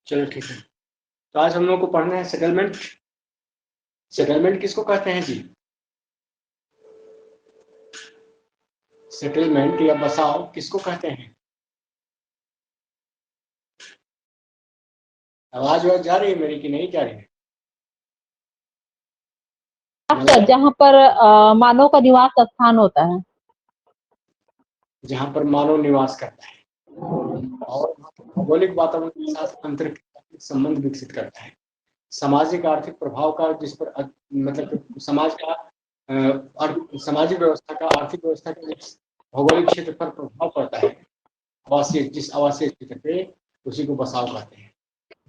चलो ठीक है। तो आज हम लोग को पढ़ना है सेटलमेंट। सेटलमेंट किसको कहते हैं जी? सेटलमेंट या बसाव किसको कहते हैं? आवाज जा रही है मेरी कि नहीं जा रही है? जहाँ पर मानव का निवास स्थान होता है, जहाँ पर मानव निवास करता है और भौगोलिक वातावरण के साथ अंतर्क्रिया संबंध विकसित करता है। सामाजिक आर्थिक प्रभाव का जिस पर मतलब समाज का सामाजिक व्यवस्था का, आर्थिक व्यवस्था का जिस भौगोलिक क्षेत्र पर प्रभाव पड़ता है, जिस आवासीय क्षेत्र पे, उसी को बसाव कहते हैं।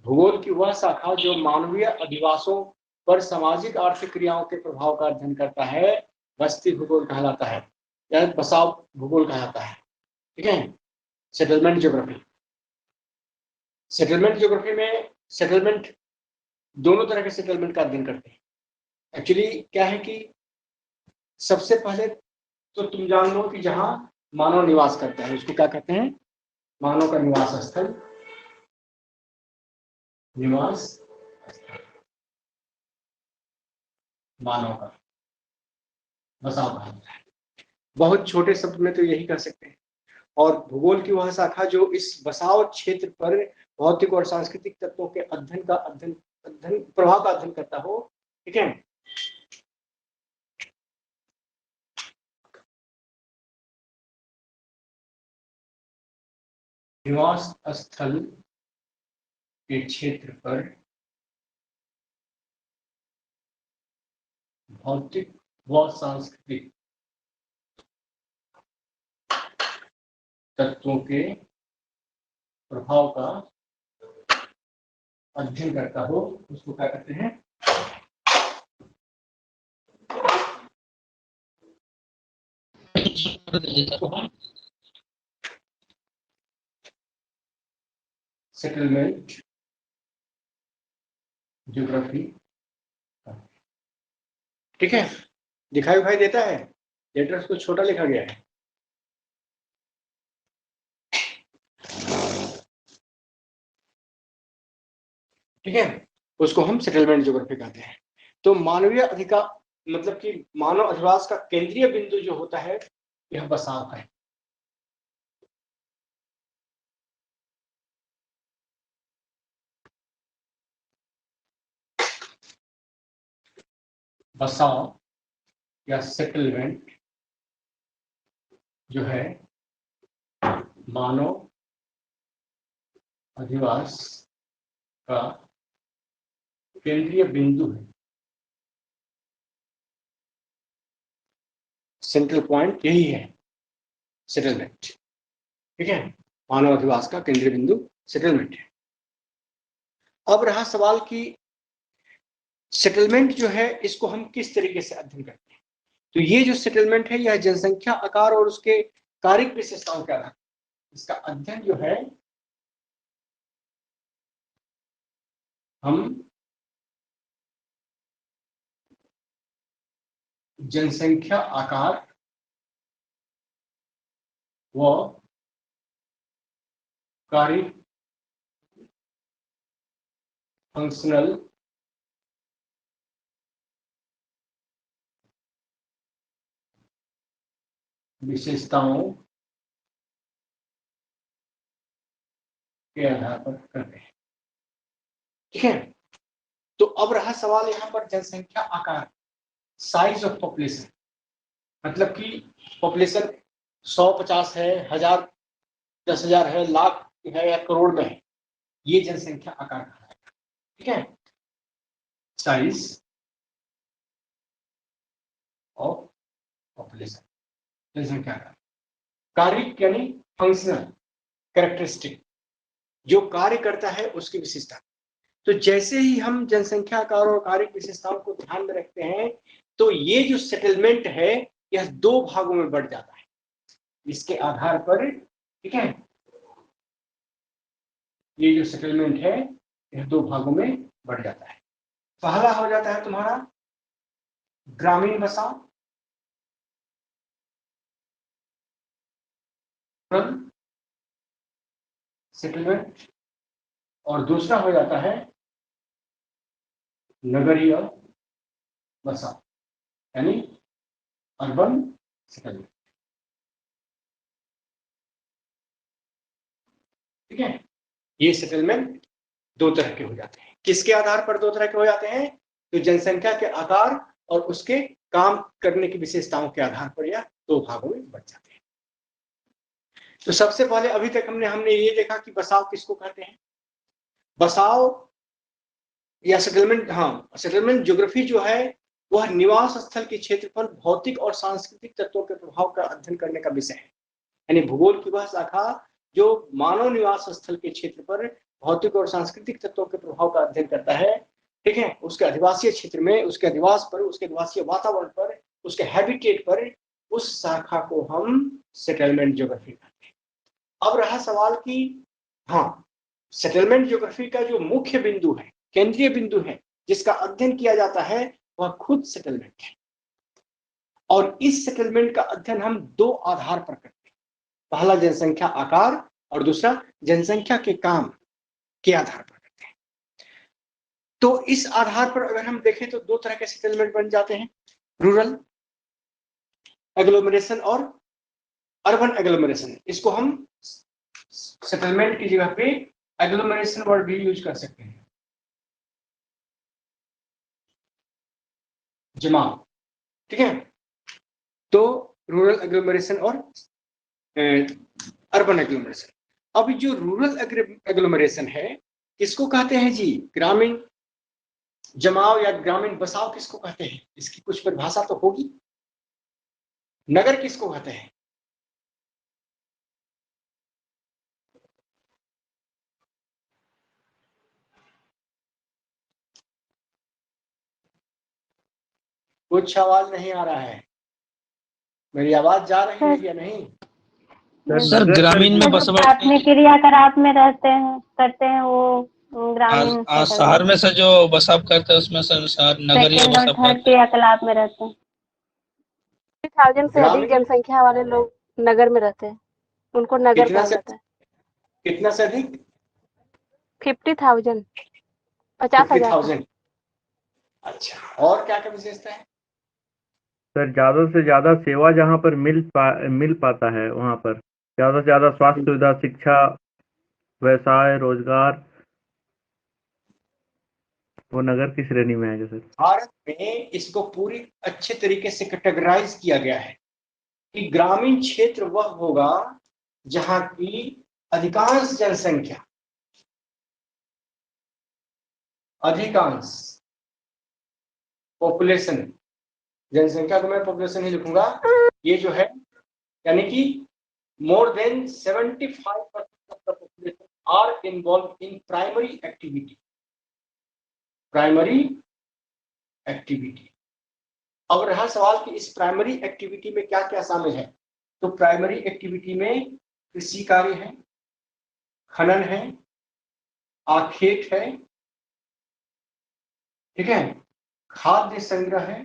भूगोल की वह शाखा जो मानवीय अधिवासों पर सामाजिक आर्थिक क्रियाओं के प्रभाव का अध्ययन करता है, बस्ती भूगोल कहलाता है या बसाव भूगोल कहलाता है। ठीक है। Settlement geography. सेटलमेंट ज्योग्राफी में सेटलमेंट दोनों तरह के सेटलमेंट का अध्ययन करते हैं। एक्चुअली क्या है कि सबसे पहले तो तुम जान लो कि जहां मानव निवास करता है उसको क्या कहते हैं? मानव का निवास स्थल, निवास मानव का बसाव कहा जाता है। बहुत छोटे शब्द में तो यही कह सकते हैं। और भूगोल की वह शाखा जो इस बसाव क्षेत्र पर भौतिक और सांस्कृतिक तत्वों के अध्ययन प्रभाव का अध्ययन करता हो। ठीक है। निवास स्थल के क्षेत्र पर भौतिक व सांस्कृतिक तत्वों के प्रभाव का अध्ययन करता हो, उसको क्या कहते हैं? Settlement geography. ठीक है। दिखाई भाई देता है, लेटर्स को छोटा लिखा गया है। ठीक है। उसको हम सेटलमेंट ज्योग्राफी कहते हैं। तो मानवीय अधिकार मतलब कि मानव अधिवास का केंद्रीय बिंदु जो होता है, यह बसाव है। बसाव या सेटलमेंट जो है मानव अधिवास का केंद्रीय बिंदु है, सेंट्रल पॉइंट यही है सेटलमेंट। ठीक है। मानव अधिवास का केंद्रीय बिंदु सेटलमेंट है। अब रहा सवाल कि सेटलमेंट जो है इसको हम किस तरीके से अध्ययन करते हैं। तो ये जो सेटलमेंट है यह जनसंख्या आकार और उसके कारिक विशेषताओं के आधार इसका अध्ययन जो है हम जनसंख्या आकार व कारिक फंक्शनल विशेषताओं के आधार पर करते हैं। ठीक है। तो अब रहा सवाल यहाँ पर जनसंख्या आकार, साइज ऑफ पॉपुलेशन, मतलब कि पॉपुलेशन 100-50 है, 1000, 10,000 है, लाख है या करोड़ में है, ये जनसंख्या आकार कहलाएगा। ठीक है। साइज ऑफ पॉपुलेशन, जनसंख्या आकार। कारिक यानी फंक्शनल कैरेक्टरिस्टिक, जो कार्य करता है उसकी विशेषता। तो जैसे ही हम जनसंख्या आकार और कारिक विशेषताओं को ध्यान में रखते हैं, तो ये जो सेटलमेंट है यह 2 भागों में बढ़ जाता है इसके आधार पर। ठीक है। ये जो सेटलमेंट है यह 2 भागों में बढ़ जाता है। पहला हो जाता है तुम्हारा ग्रामीण बसाव, सेटलमेंट, और दूसरा हो जाता है नगरीय बसाव, यानी अर्बन सेटलमेंट। ठीक है, ये सेटलमेंट दो तरह के हो जाते हैं। किसके आधार पर दो तरह के हो जाते हैं? तो जनसंख्या के आकार और उसके काम करने की विशेषताओं के आधार पर यह दो भागों में बंट जाते हैं। तो सबसे पहले अभी तक हमने ये देखा कि बसाव किसको कहते हैं। बसाव या सेटलमेंट, सेटलमेंट ज्योग्राफी जो है वह निवास स्थल के क्षेत्रफल, भौतिक और सांस्कृतिक तत्वों के प्रभाव का अध्ययन करने का विषय है। यानी भूगोल की वह शाखा जो मानव निवास स्थल के क्षेत्र पर भौतिक और सांस्कृतिक तत्वों के प्रभाव का अध्ययन करता है। ठीक है, उसके अधिवासीय क्षेत्र में, उसके अधिवास पर, उसके अधिवासीय वातावरण पर, उसके हैबिटेट पर, उस शाखा को हम सेटलमेंट ज्योग्राफी कहते हैं। अब रहा सवाल कि सेटलमेंट ज्योग्राफी का जो मुख्य बिंदु है, केंद्रीय बिंदु है जिसका अध्ययन किया जाता है, वह खुद सेटलमेंट है। और इस सेटलमेंट का अध्ययन हम दो आधार पर करते हैं। पहला जनसंख्या आकार और दूसरा जनसंख्या के काम के आधार पर करते हैं। तो इस आधार पर अगर हम देखें तो दो तरह के सेटलमेंट बन जाते हैं, रूरल एग्लोमरेशन और अर्बन एग्लोमरेशन। इसको हम सेटलमेंट की जगह पे एग्लोमरेशन वर्ड भी यूज कर सकते हैं, जमाव। ठीक है, तो रूरल एग्लोमरेशन और अर्बन एग्लोमरेशन। अब जो रूरल एग्लोमरेशन है किसको कहते हैं जी? ग्रामीण जमाव या ग्रामीण बसाव किसको कहते हैं? इसकी कुछ परिभाषा तो होगी। नगर किसको कहते हैं? कुछ आवाज नहीं आ रहा है, मेरी आवाज जा रही है या नहीं? सर ग्रामीण में बसवाट प्राथमिक क्रियाकलाप में रहते हैं, करते हैं वो ग्रामीण शहर में से जो बसाव करते हैं उसमें शहर नगरीय सेकंड और बसाव थर्ड करते हैं। क्रियाकलाप में रहते हैं। 50,000 से अधिक जनसंख्या वाले लोग नगर में रहते हैं, उनको नगर कहा जाता है। कितना से अधिक? 50,000, 50,000। 50,000। अच्छा, और क्या क्या विशेषता है? सर ज्यादा से ज्यादा सेवा जहाँ पर मिल पाता है, वहाँ पर ज्यादा से ज्यादा स्वास्थ्य सुविधा, शिक्षा, व्यवसाय, रोजगार, वो नगर की श्रेणी में है। सर भारत में इसको पूरी अच्छे तरीके से कैटेगराइज किया गया है कि ग्रामीण क्षेत्र वह होगा जहां की अधिकांश जनसंख्या, अधिकांश पॉपुलेशन, जनसंख्या को मैं पॉपुलेशन ही लिखूंगा, ये जो है यानी कि more than 75% of the population are involve in primary activity. अब रहा सवाल कि इस प्राइमरी एक्टिविटी में क्या क्या शामिल है। तो प्राइमरी एक्टिविटी में कृषि कार्य है, खनन है, आखेट है, ठीक है, खाद्य संग्रह है।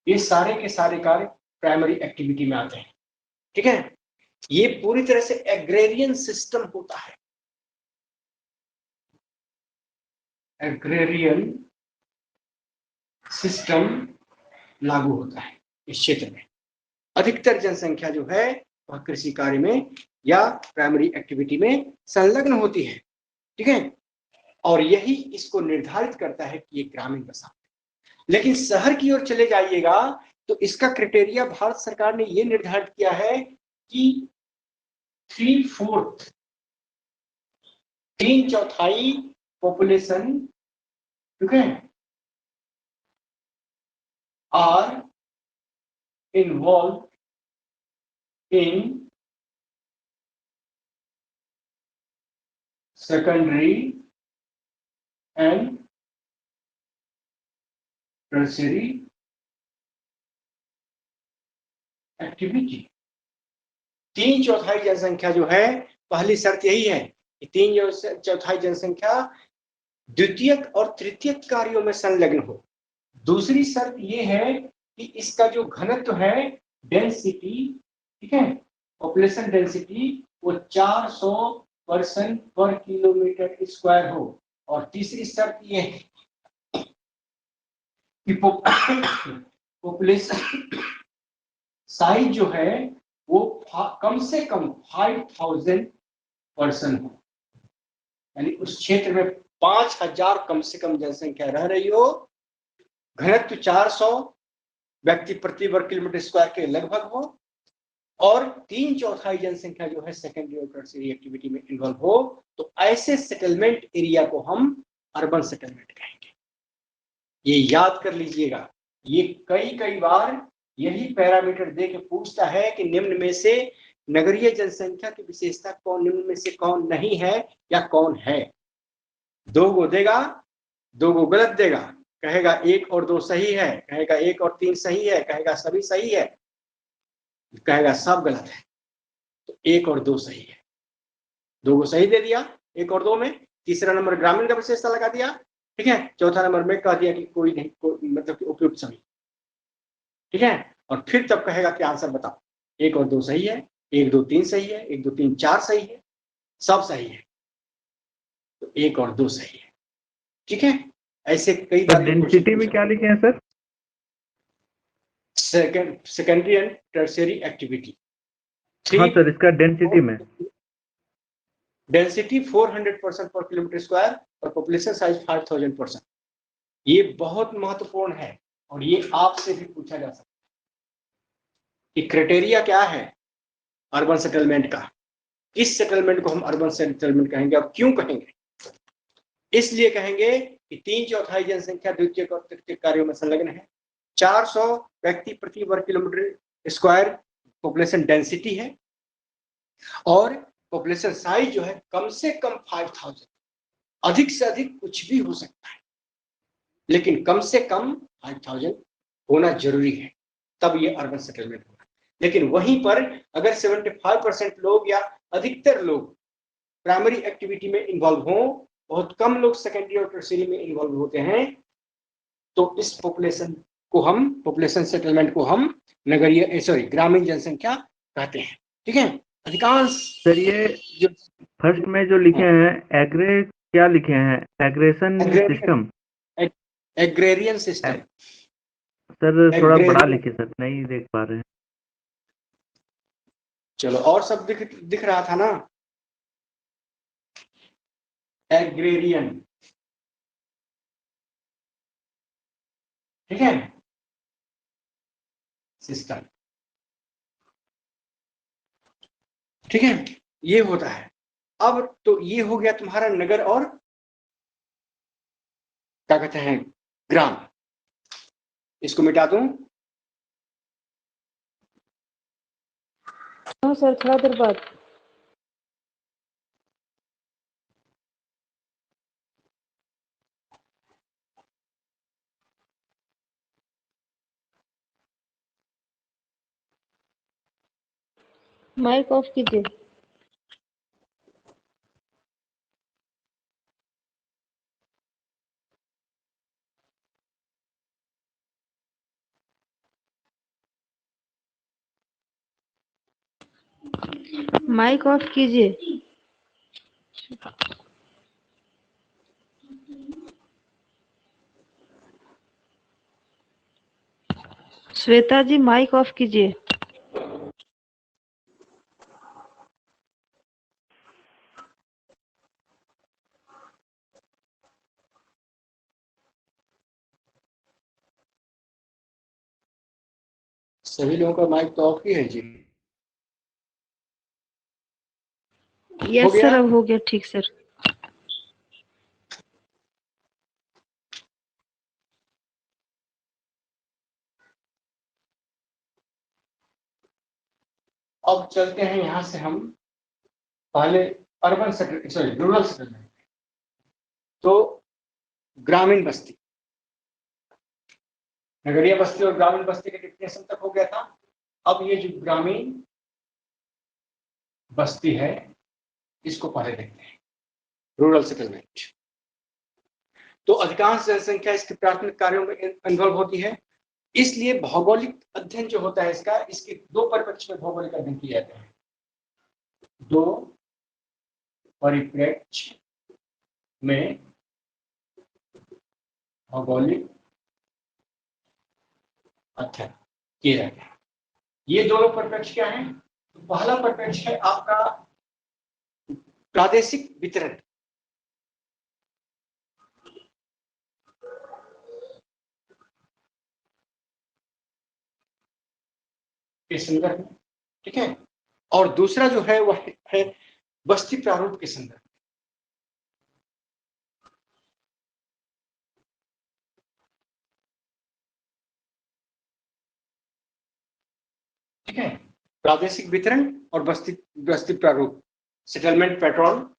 ये सारे के सारे कार्य प्राइमरी एक्टिविटी में आते हैं। ठीक है, ये पूरी तरह से एग्रेरियन सिस्टम होता है। एग्रेरियन सिस्टम लागू होता है इस क्षेत्र में। अधिकतर जनसंख्या जो है वह कृषि कार्य में या प्राइमरी एक्टिविटी में संलग्न होती है। ठीक है, और यही इसको निर्धारित करता है कि ये ग्रामीण बसाव। लेकिन शहर की ओर चले जाइएगा तो इसका क्राइटेरिया भारत सरकार ने ये निर्धारित किया है कि 3/4, 3/4 पॉपुलेशन, ठीक है, are involve in secondary and tertiary activity. 3/4 जनसंख्या जो है, पहली शर्त यही है कि 3/4 जनसंख्या द्वितीयक और तृतीयक कार्यों में संलग्न हो। दूसरी शर्त ये है कि इसका जो घनत्व है, डेंसिटी, ठीक है, पॉपुलेशन डेंसिटी, वो 400 पर्सन पर किलोमीटर स्क्वायर हो। और तीसरी शर्त ये है कि पॉपुलेशन साइज जो है वो कम से कम 5000 पर्सन हो, यानी उस क्षेत्र में 5000 कम से कम जनसंख्या रह रही हो, घनत्व 400 व्यक्ति प्रति वर्ग किलोमीटर स्क्वायर के लगभग हो, और 3/4 जनसंख्या जो है सेकेंडरी और टर्शियरी एक्टिविटी में इन्वॉल्व हो, तो ऐसे सेटलमेंट एरिया को हम अर्बन सेटलमेंट कहेंगे। ये याद कर लीजिएगा, ये कई बार यही पैरामीटर दे के पूछता है कि निम्न में से नगरीय जनसंख्या की विशेषता कौन, निम्न में से कौन नहीं है या कौन है। 2 गो देगा, 2 गो गलत देगा, कहेगा 1 और 2 सही है, कहेगा 1 और 3 सही है, कहेगा सभी सही है, कहेगा सब गलत है। तो 1 और 2 सही है, 2 को सही दे दिया 1 और 2 में। तीसरा नंबर ग्रामीण का विशेषता लगा दिया, ठीक है। चौथा नंबर में कह दिया कि कोई नहीं, मतलब कि उपयुक्त सभी, ठीक है। और फिर तब कहेगा कि आंसर बताओ, 1 और 2 सही है, 1 2 3 सही है, 1 2 3 4 सही है, सब सही है, तो 1 और 2 सही है, ठीक है। ऐसे कई बार डेंसिटी में क्या लिखे हैं sir? Secondary and tertiary activity. हाँ सर, इसका डेंसिटी में डेंसिटी 400% पर किलोमीटर स्क्वायर और पॉपुलेशन साइज 5000%। ये बहुत महत्वपूर्ण है और ये आपसे भी पूछा जा सकता है कि क्राइटेरिया क्या है अर्बन सेटलमेंट का, किस सेटलमेंट को हम अर्बन सेटलमेंट कहेंगे और क्यों कहेंगे। इसलिए कहेंगे कि 3/4 जनसंख्या द्वितीयक और तृतीयक कार्यों में संलग्न है, 400 व्यक्ति प्रति वर्ग किलोमीटर स्क्वायर पॉपुलेशन डेंसिटी है, और पॉपुलेशन साइज जो है कम से कम 5000, अधिक से अधिक कुछ भी हो सकता है, लेकिन कम से कम 5000 होना जरूरी है, तब ये अर्बन सेटलमेंट होगा। लेकिन वहीं पर अगर 75% लोग या अधिकतर लोग प्राइमरी एक्टिविटी में इन्वॉल्व हों, बहुत कम लोग सेकेंडरी और टर्शियरी में इन्वॉल्व होते हैं, तो इस पॉपुलेशन सेटलमेंट को हम नगरीय ग्रामीण जनसंख्या कहते हैं, ठीक है। अधिकांश सर ये जो फर्स्ट में जो लिखे हैं एग्रे, क्या लिखे हैं? Aggression system, agrarian system. Sir थोड़ा बड़ा लिखे सर, नहीं देख पा रहे हैं। चलो, और सब दिख रहा था ना। एग्रेरियन, ठीक है, सिस्टम, ठीक है, ये होता है। अब तो ये हो गया तुम्हारा नगर और क्या कहते हैं ग्राम। इसको मिटा दूं? हाँ सर, थोड़ा देर बाद। माइक ऑफ कीजिए। माइक ऑफ कीजिए। श्वेता जी माइक ऑफ कीजिए। सभी लोगों का माइक तो ऑफ ही है जी। यस सर, अब हो गया ठीक सर। अब चलते हैं यहां से हम पहले रूरल सेटलमेंट। तो ग्रामीण बस्ती, नगरीय बस्ती और ग्रामीण बस्ती के डिफिनेशन तक हो गया था। अब ये जो ग्रामीण बस्ती है इसको पहले देखते हैं, रूरल सेटलमेंट। तो अधिकांश जनसंख्या इसके प्राथमिक कार्यों में इन्वॉल्व होती है, इसलिए भौगोलिक अध्ययन जो होता है इसका, इसके 2 परिप्रेक्ष्य में भौगोलिक अध्ययन किए जाते हैं। 2 परिप्रेक्ष्य में भौगोलिक अध्ययन किए जाते हैं। ये दोनों परिप्रेक्ष्य क्या है? पहला परिप्रेक्ष्य है आपका प्रादेशिक वितरण। के संदर्भ में, ठीक है। और दूसरा जो है वह है बस्ती प्रारूप के संदर्भ। ठीक है, प्रादेशिक वितरण और बस्ती प्रारूप, सेटलमेंट पैटर्न।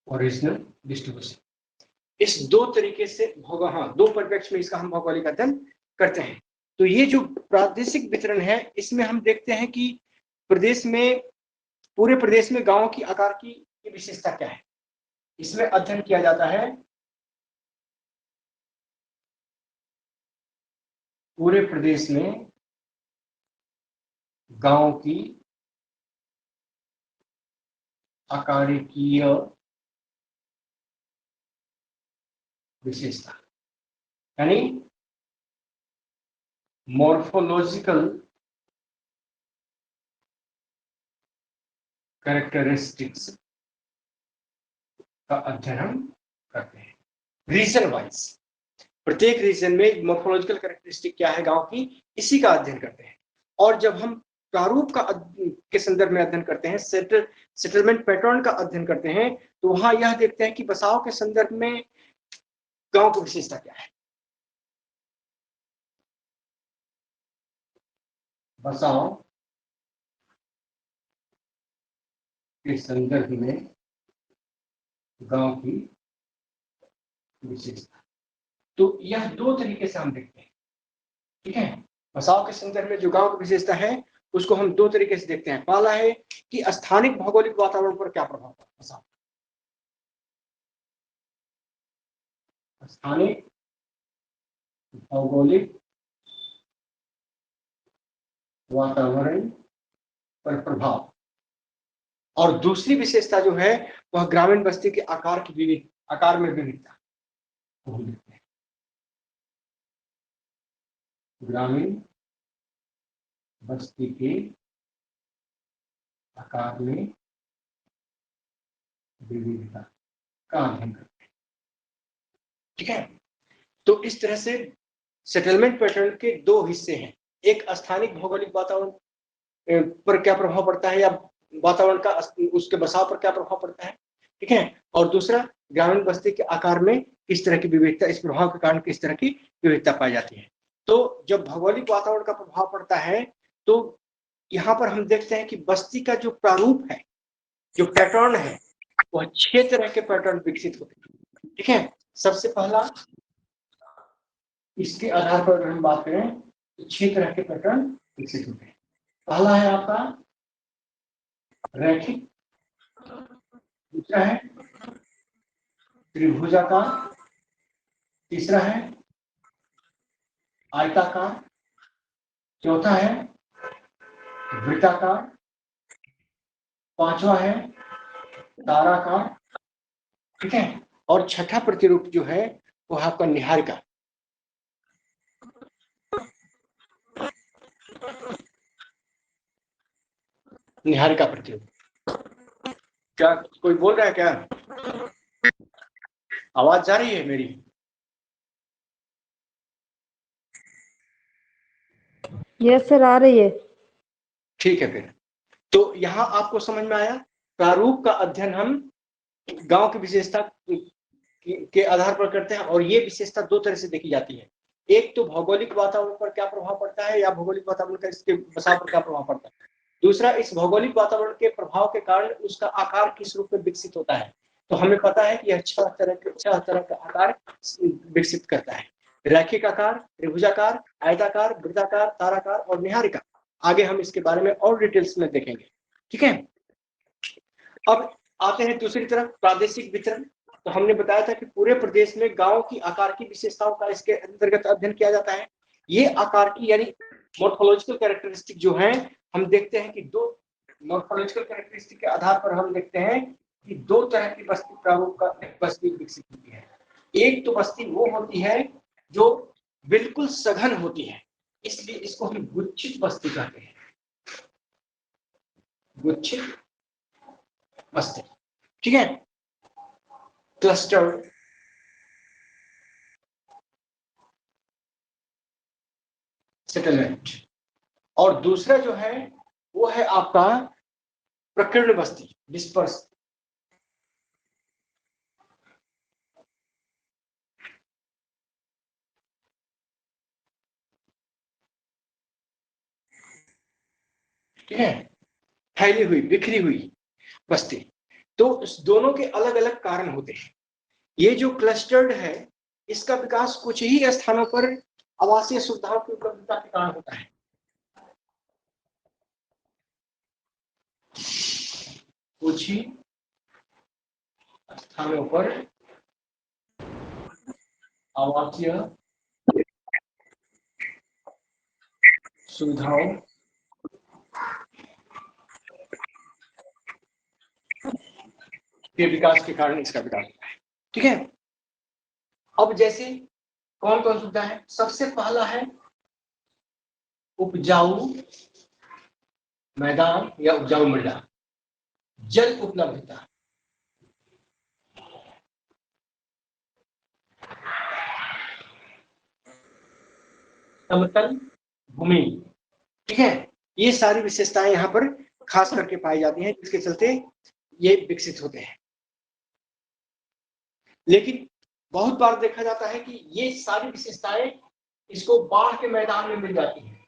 ओरिजिनल डिस्ट्रीब्यूशन, इस दो तरीके से दो परिप्रेक्ष्य में इसका हम भौगोलिक अध्ययन करते हैं। तो ये जो प्रादेशिक वितरण है, इसमें हम देखते हैं कि प्रदेश में, पूरे प्रदेश में गांव की आकार की विशेषता क्या है, इसमें अध्ययन किया जाता है। पूरे प्रदेश में गांव की आकारिकीय विशेषता, यानी मॉर्फोलॉजिकल कैरेक्टरिस्टिक्स का अध्ययन हम करते हैं। रीजन वाइज, प्रत्येक रीजन में मॉर्फोलॉजिकल कैरेक्टरिस्टिक क्या है गांव की, इसी का अध्ययन करते हैं। और जब हम प्रारूप का के संदर्भ में अध्ययन करते हैं, सेटलमेंट पैटर्न का अध्ययन करते हैं, तो वहां यह देखते हैं कि बसाव के संदर्भ में गांव की विशेषता क्या है। बसाव के संदर्भ में गांव की विशेषता, तो यह दो तरीके से हम देखते हैं। ठीक है, बसाव के संदर्भ में जो गांव की विशेषता है उसको हम दो तरीके से देखते हैं। पहला है कि स्थानिक भौगोलिक वातावरण पर क्या प्रभाव पड़ता है बसाव, स्थानिक भौगोलिक वातावरण पर प्रभाव। और दूसरी विशेषता जो है वह ग्रामीण बस्ती के आकार में विविधता। ग्रामीण बस्ती के आकार में विविधता का अध्ययन करते हैं। ठीक है, तो इस तरह से सेटलमेंट पैटर्न के दो हिस्से हैं, एक स्थानिक भौगोलिक वातावरण पर क्या प्रभाव पड़ता है या वातावरण का उसके बसाव पर क्या प्रभाव पड़ता है, ठीक है, और दूसरा ग्रामीण बस्ती के आकार में किस तरह की विविधता, इस प्रभाव के कारण किस तरह की विविधता पाई जाती है। तो जब भौगोलिक वातावरण का प्रभाव पड़ता है तो यहाँ पर हम देखते हैं कि बस्ती का जो प्रारूप है, जो पैटर्न है, वह 6 तरह के पैटर्न विकसित होते हैं। ठीक है, सबसे पहला इसके आधार पर हम बात करें तो 6 तरह के पैटर्न विकसित होते हैं। पहला है आपका रैखिक, दूसरा है त्रिभुजाकार, तीसरा है आयताकार, चौथा है वृत्ताकार, पांचवा है ताराकार, ठीक है, और छठा प्रतिरूप जो है वो आपका निहारिका। निहारिका प्रतिरूप। क्या कोई बोल रहा है क्या? आवाज जा रही है मेरी? यस सर, आ रही है। ठीक है, फिर तो यहाँ आपको समझ में आया, प्रारूप का अध्ययन हम गांव की विशेषता के आधार पर करते हैं और ये विशेषता दो तरह से देखी जाती है। एक तो भौगोलिक वातावरण पर क्या प्रभाव पड़ता है या भौगोलिक वातावरण का इसके बसाव पर क्या प्रभाव पड़ता है, दूसरा इस भौगोलिक वातावरण के प्रभाव के कारण उसका आकार किस रूप में विकसित होता है। तो हमें पता है कि यह 6 तरह का आकार विकसित करता है, रैखिक आकार, त्रिभुजाकार, आयताकार, वृत्ताकार, ताराकार और निहारिका। आगे हम इसके बारे में और डिटेल्स में देखेंगे। ठीक है। अब आते हैं दूसरी तरफ प्रादेशिक वितरण। तो हमने बताया था कि पूरे प्रदेश में गांव की आकार की विशेषताओं का इसके अंतर्गत अध्ययन किया जाता है। ये आकार की यानी मॉर्फोलॉजिकल कैरेक्टरिस्टिक जो है, हम देखते हैं कि दो मॉर्फोलॉजिकल कैरेक्टरिस्टिक के आधार पर हम देखते हैं कि दो तरह की बस्ती प्रारूप का बस्ती विकसित होती है। एक तो बस्ती वो होती है जो बिल्कुल सघन होती है, इसलिए इसको हम गुच्छित बस्ती कहते हैं, गुच्छित बस्ती। ठीक है, क्लस्टर सेटलमेंट। और दूसरा जो है वो है आपका प्रकीर्ण बस्ती, डिस्पर्स। ठीक है, फैली हुई बिखरी हुई बस्ती। तो इस दोनों के अलग अलग कारण होते हैं। ये जो क्लस्टर्ड है इसका विकास कुछ ही स्थानों पर आवासीय सुविधाओं की उपलब्धता के कारण होता है। कुछ ही स्थानों पर आवासीय सुविधाओं के विकास के कारण इसका विकास होता है। ठीक है, अब जैसे कौन कौन सुविधा है, सबसे पहला है उपजाऊ मैदान या उपजाऊ मृदा, जल उपलब्धता। समतल भूमि। ठीक है, ये सारी विशेषताएं यहाँ पर खास करके पाई जाती हैं, जिसके चलते ये विकसित होते हैं। लेकिन बहुत बार देखा जाता है कि ये सारी विशेषताएं इसको बाढ़ के मैदान में मिल जाती हैं,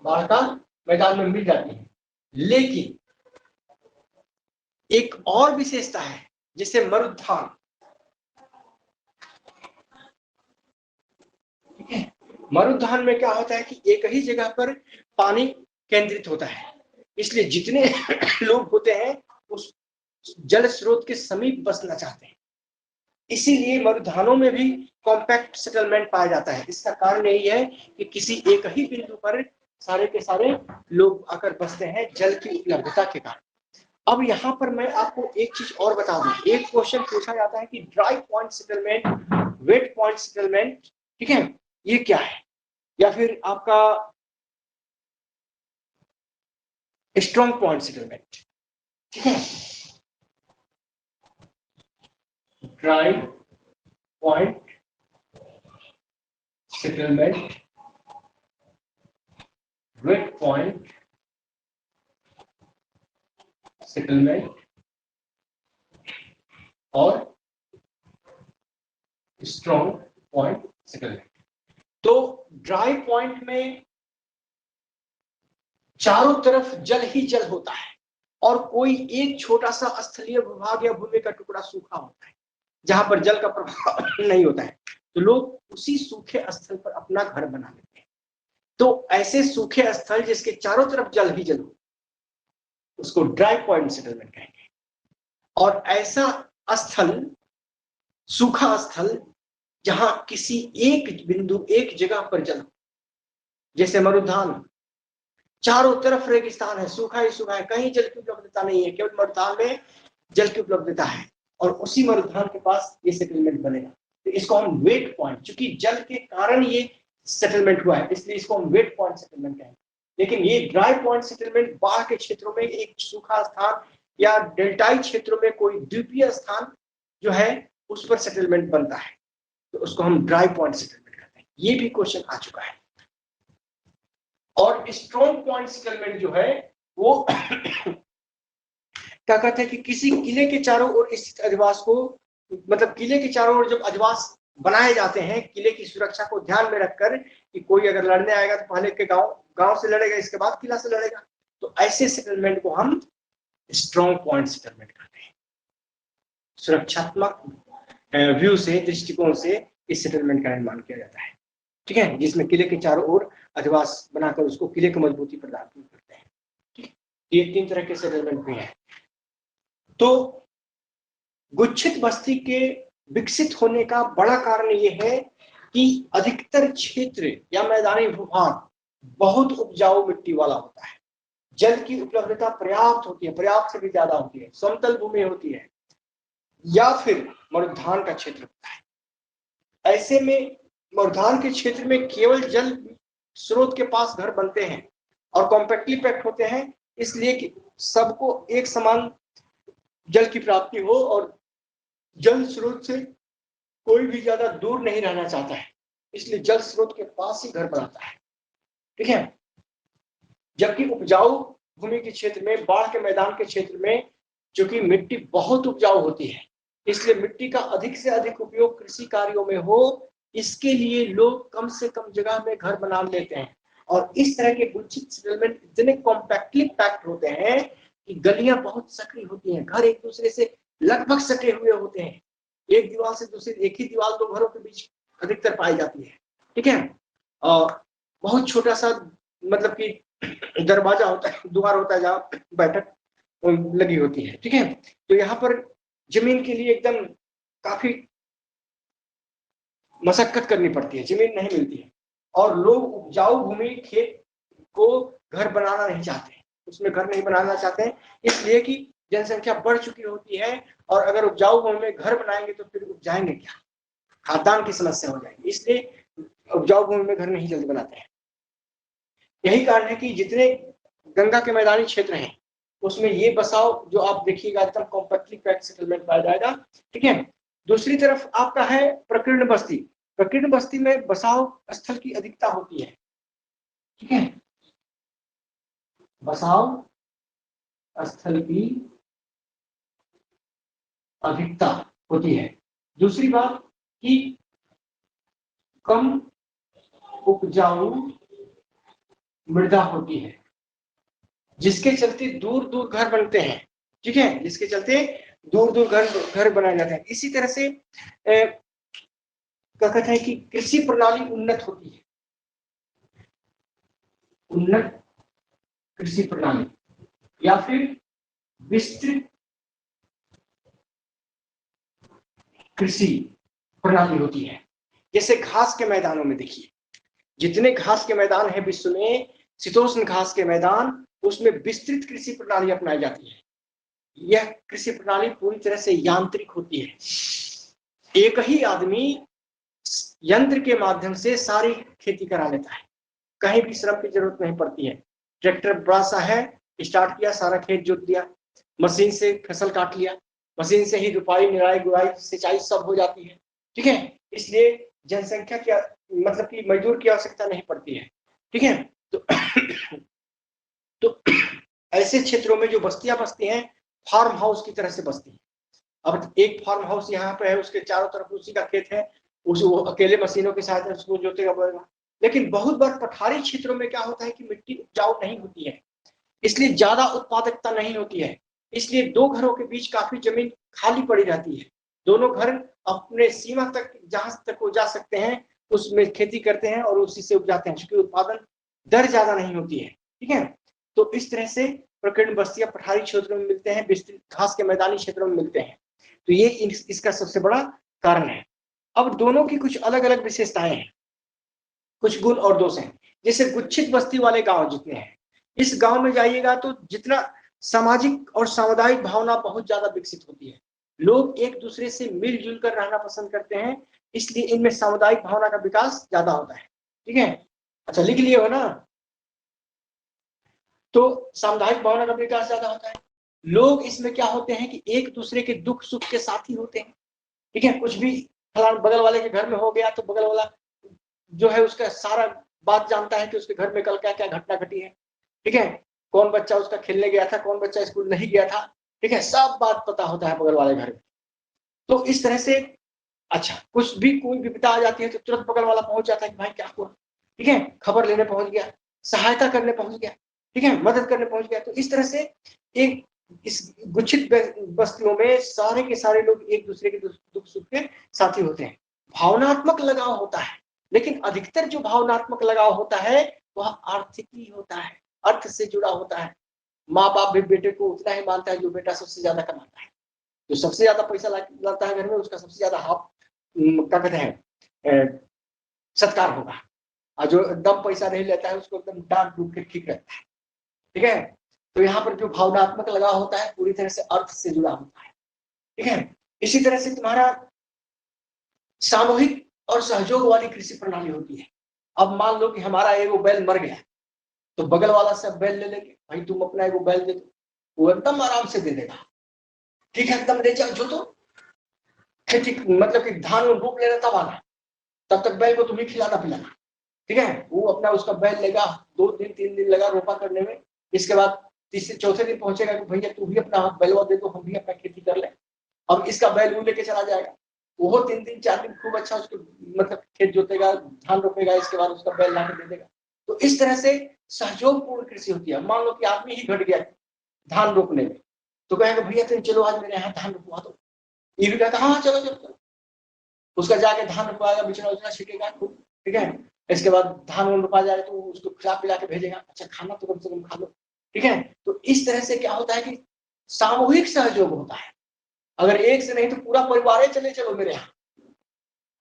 बाढ़ का मैदान में मिल जाती है। लेकिन एक और विशेषता है जिसे मरुद्यान। ठीक है, मरुद्यान में क्या होता है कि एक ही जगह पर पानी केंद्रित होता है, इसलिए जितने लोग होते हैं उस जल स्रोत के समीप बसना चाहते हैं। इसीलिए मरुद्यानों में भी कॉम्पैक्ट सेटलमेंट पाया जाता है। इसका कारण यही है कि किसी एक ही बिंदु पर सारे के सारे लोग आकर बसते हैं जल की उपलब्धता के कारण। अब यहाँ पर मैं आपको एक चीज और बता दूं, एक क्वेश्चन पूछा जाता है कि dry point settlement, wet point settlement, ठीक है, ये क्या है, या फिर आपका स्ट्रॉन्ग पॉइंट सेटलमेंट। ठीक है, dry point settlement, wet point settlement और स्ट्रॉन्ग पॉइंट सेटलमेंट। तो ड्राई पॉइंट में चारों तरफ जल ही जल होता है और कोई एक छोटा सा स्थलीय भूभाग या भूमि का टुकड़ा सूखा होता है जहां पर जल का प्रभाव नहीं होता है। तो लोग उसी सूखे स्थल पर अपना घर बना लेते हैं। तो ऐसे सूखे स्थल जिसके चारों तरफ जल ही जल हो उसको ड्राई पॉइंट सेटलमेंट कहेंगे। और ऐसा स्थल, सूखा स्थल, जहां किसी एक बिंदु, एक जगह पर जल हो, जैसे मरुद्यान, चारों तरफ रेगिस्तान है, सूखा ही सूखा है, कहीं जल की उपलब्धता नहीं है, केवल मरुद्यान में जल की उपलब्धता है और उसी मरुद्यान के पास ये सेटलमेंट बनेगा। तो इसको हम वेट पॉइंट, चूंकि जल के कारण ये सेटलमेंट हुआ है इसलिए इसको हम वेट पॉइंट सेटलमेंट कहेंगे। लेकिन ये ड्राई पॉइंट सेटलमेंट बाढ़ के क्षेत्रों में एक सूखा स्थान या डेल्टाई क्षेत्रों में कोई द्वीपीय स्थान जो है उस पर सेटलमेंट बनता है, तो उसको हम ड्राई पॉइंट सेटलमेंट कहते हैं। ये भी क्वेश्चन आ चुका है। और स्ट्रॉन्ग पॉइंट सेटलमेंट जो है वो क्या कहते हैं कि किसी किले के चारों ओर स्थित अधिवास को, मतलब किले के चारों ओर जब अधिवास बनाए जाते हैं किले की सुरक्षा को ध्यान में रखकर कि कोई अगर लड़ने आएगा तो पहले के गांव से लड़ेगा, इसके बाद किला से लड़ेगा, तो ऐसे सेटलमेंट को हम स्ट्रॉन्ग पॉइंट सेटलमेंट कहते हैं। सुरक्षात्मक व्यू से, दृष्टिकोण से इस सेटलमेंट का निर्माण किया जाता है। ठीक है, जिसमें किले के चारों ओर अधिवास बनाकर उसको किले को मजबूती प्रदान करते हैं। ठीक है, ये 3 तरह के सेटलमेंट भी हैं। तो गुच्छित बस्ती के विकसित होने का बड़ा कारण ये है कि अधिकतर क्षेत्र या मैदानी भूभाग बहुत उपजाऊ मिट्टी वाला होता है, जल की उपलब्धता पर्याप्त होती है, पर्याप्त से भी ज्यादा होती है, समतल भूमि होती है, या फिर मरुद्यान का क्षेत्र होता है। ऐसे में मरुद्यान के क्षेत्र में केवल जल स्रोत के पास घर बनते हैं और कॉम्पैक्टली पैक्ड होते हैं, इसलिए कि सबको एक समान जल की प्राप्ति हो और जल स्रोत से कोई भी ज्यादा दूर नहीं रहना चाहता है, इसलिए जल स्रोत के पास ही घर बनाता है। ठीक है। जबकि उपजाऊ भूमि के क्षेत्र में, बाढ़ के मैदान के क्षेत्र में, चूंकि मिट्टी बहुत उपजाऊ होती है, इसलिए मिट्टी का अधिक से अधिक उपयोग कृषि कार्यों में हो, इसके लिए लोग कम से कम जगह में घर बना लेते हैं। और इस तरह के गुच्छित सेटलमेंट इतने कॉम्पैक्टली पैक्ड होते हैं कि गलियां बहुत सकरी होती हैं, घर एक दूसरे से लगभग सटे हुए होते हैं, एक दीवार से दूसरी, एक ही दीवार दो घरों के बीच अधिकतर पाई जाती है। ठीक है। और बहुत छोटा सा मतलब कि दरवाजा होता है, द्वार होता है जहाँ बैठक लगी होती है। ठीक है। तो यहाँ पर जमीन के लिए एकदम काफी मशक्कत करनी पड़ती है, जमीन नहीं मिलती है, और लोग उपजाऊ भूमि खेत को घर बनाना नहीं चाहते, उसमें घर नहीं बनाना चाहते हैं, इसलिए कि जनसंख्या बढ़ चुकी होती है, और अगर उपजाऊ भूमि में घर बनाएंगे तो फिर उपजाएंगे क्या, खाद्यान्न की समस्या हो जाएगी, इसलिए उपजाऊ भूमि में घर नहीं जल्दी बनाते हैं। यही कारण है कि जितने गंगा के मैदानी क्षेत्र हैं उसमें ये बसाव जो आप देखिएगा एकदम कॉम्पैक्टली पैक्ड सेटलमेंट पाया जाएगा। ठीक है। दूसरी तरफ आपका है प्रकीर्ण बस्ती। प्रकीर्ण बस्ती में बसाव स्थल की अधिकता होती है। ठीक है। बसाव स्थल की अधिकता होती है। दूसरी बात कि कम उपजाऊ मृदा होती है, जिसके चलते दूर दूर घर बनते हैं। ठीक है। जिसके चलते दूर दूर घर बनाए जाते हैं। इसी तरह से क्या कहते हैं कि कृषि प्रणाली उन्नत होती है, उन्नत कृषि प्रणाली या फिर विस्तृत कृषि प्रणाली होती है। जैसे घास के मैदानों में देखिए, जितने घास के मैदान है विश्व में, शीतोष्ण घास के मैदान, उसमें विस्तृत कृषि प्रणाली अपनाई जाती है। यह कृषि प्रणाली पूरी तरह से यांत्रिक होती है, एक ही आदमी यंत्र के माध्यम से सारी खेती करा लेता है, कहीं भी श्रम की जरूरत नहीं पड़ती है। ट्रैक्टर बड़ा सा है, स्टार्ट किया, सारा खेत जोत दिया, मशीन से फसल काट लिया, मशीन से ही रुपाई, निराई, गुड़ाई, सिंचाई सब हो जाती है। ठीक है। इसलिए जनसंख्या की मतलब कि मजदूर की आवश्यकता नहीं पड़ती है। ठीक है। तो ऐसे क्षेत्रों में जो बस्तियां बसती हैं फार्म हाउस की तरह से बसती हैं। अब एक फार्म हाउस यहाँ पे है, उसके चारों तरफ उसी का खेत है, वो अकेले मशीनों की सहायता से उसको जोतेगा बोएगा। लेकिन बहुत बार पठारी क्षेत्रों में क्या होता है कि मिट्टी उपजाऊ नहीं होती है, इसलिए ज्यादा उत्पादकता नहीं होती है, इसलिए दो घरों के बीच काफी जमीन खाली पड़ी रहती है। दोनों घर अपने सीमा तक, जहां तक वो जा सकते हैं, उसमें खेती करते हैं और उसी से उपजाते हैं, क्योंकि उत्पादन दर ज्यादा नहीं होती है। ठीक है। तो इस तरह से प्रकीर्ण बस्तियां पठारी क्षेत्रों में मिलते हैं, विस्तृत घास के मैदानी क्षेत्रों में मिलते हैं। तो ये इसका सबसे बड़ा कारण है। अब दोनों की कुछ अलग अलग विशेषताएं हैं, कुछ गुण और दोष हैं। जैसे गुच्छित बस्ती वाले गांव जितने हैं, इस गांव में जाइएगा तो जितना सामाजिक और सामुदायिक भावना बहुत ज्यादा विकसित होती है, लोग एक दूसरे से मिलजुल कर रहना पसंद करते हैं, इसलिए इनमें सामुदायिक भावना का विकास ज्यादा होता है। ठीक है। अच्छा, लिख लिए हो ना। तो सामुदायिक भावना का विकास ज्यादा होता है। लोग इसमें क्या होते हैं कि एक दूसरे के दुख सुख के साथी होते हैं। ठीक है। कुछ भी बगल वाले के घर में हो गया तो बगल वाला जो है उसका सारा बात जानता है कि उसके घर में कल क्या क्या घटना घटी है। ठीक है। कौन बच्चा उसका खेलने गया था, कौन बच्चा स्कूल नहीं गया था। ठीक है। सब बात पता होता है बगल वाले घर में। तो इस तरह से अच्छा, कुछ भी कोई विपदा आ जाती है तो तुरंत बगल वाला पहुंच जाता है कि भाई क्या हुआ। ठीक है। खबर लेने पहुंच गया, सहायता करने पहुंच गया। ठीक है। मदद करने पहुंच गया। तो इस तरह से एक इस गुच्छित बस्तियों में सारे के सारे लोग एक दूसरे के दुख सुख के साथी होते हैं। भावनात्मक लगाव होता है, लेकिन अधिकतर जो भावनात्मक लगाव होता है वह आर्थिक ही होता है, अर्थ से जुड़ा होता है। माँ बाप भी बेटे को उतना ही मानता है जो बेटा सबसे ज्यादा कमाता है। जो सबसे ज्यादा पैसा लाता है घर में, उसका सबसे ज्यादा क्या कहते हैं सत्कार होगा, और जो एकदम पैसा नहीं लेता है उसको एकदम डांट डूट के ठीक रहता है। ठीक है, तो यहाँ पर जो भावनात्मक लगाव होता है पूरी तरह से अर्थ से जुड़ा होता है। ठीक है, इसी तरह से तुम्हारा सामूहिक और सहयोग वाली कृषि प्रणाली होती है। अब मान लो कि हमारा एगो बैल मर गया, तो बगल वाला सब बैल ले लेंगे, भाई तुम अपना एगो बैल दे दो, वो एकदम आराम से दे देगा। ठीक है, एकदम ले जाओ जो तो खेती मतलब कि धान में रोप लेना तब आना, तब तक बैल को तुम्हें खिलाना पिलाना। ठीक है, वो अपना उसका बैल लेगा, 2 दिन 3 दिन लगा रोपा करने में, इसके बाद तीसरे चौथे दिन पहुंचेगा कि भैया तू भी अपना बैलवा दे दो, हम भी अपना खेती कर ले। अब इसका बैल वो लेके चला जाएगा, वो 3 दिन 4 दिन खूब अच्छा उसको मतलब खेत जोतेगा, धान रोपेगा, इसके बाद उसका बैल ला के दे देगा। तो इस तरह से सहयोगपूर्ण कृषि होती है। मान लो कि आदमी ही घट गया धान रोपने में, तो कहेगा भैया तुम चलो आज मेरे यहाँ धान रोपवा दो, ये भी कहता हाँ चलो चलो, उसका जाके धान रोपवाएगा, बिचड़ा उचड़ा छिटेगा खूब। ठीक है, इसके बाद धान रोपा जाए तो उसको खिला पिला के भेजेगा, अच्छा खाना तो कम से कम खा लो। ठीक है, तो इस तरह से क्या होता है कि सामूहिक सहयोग होता है। अगर एक से नहीं तो पूरा परिवार चले चलो मेरे यहाँ,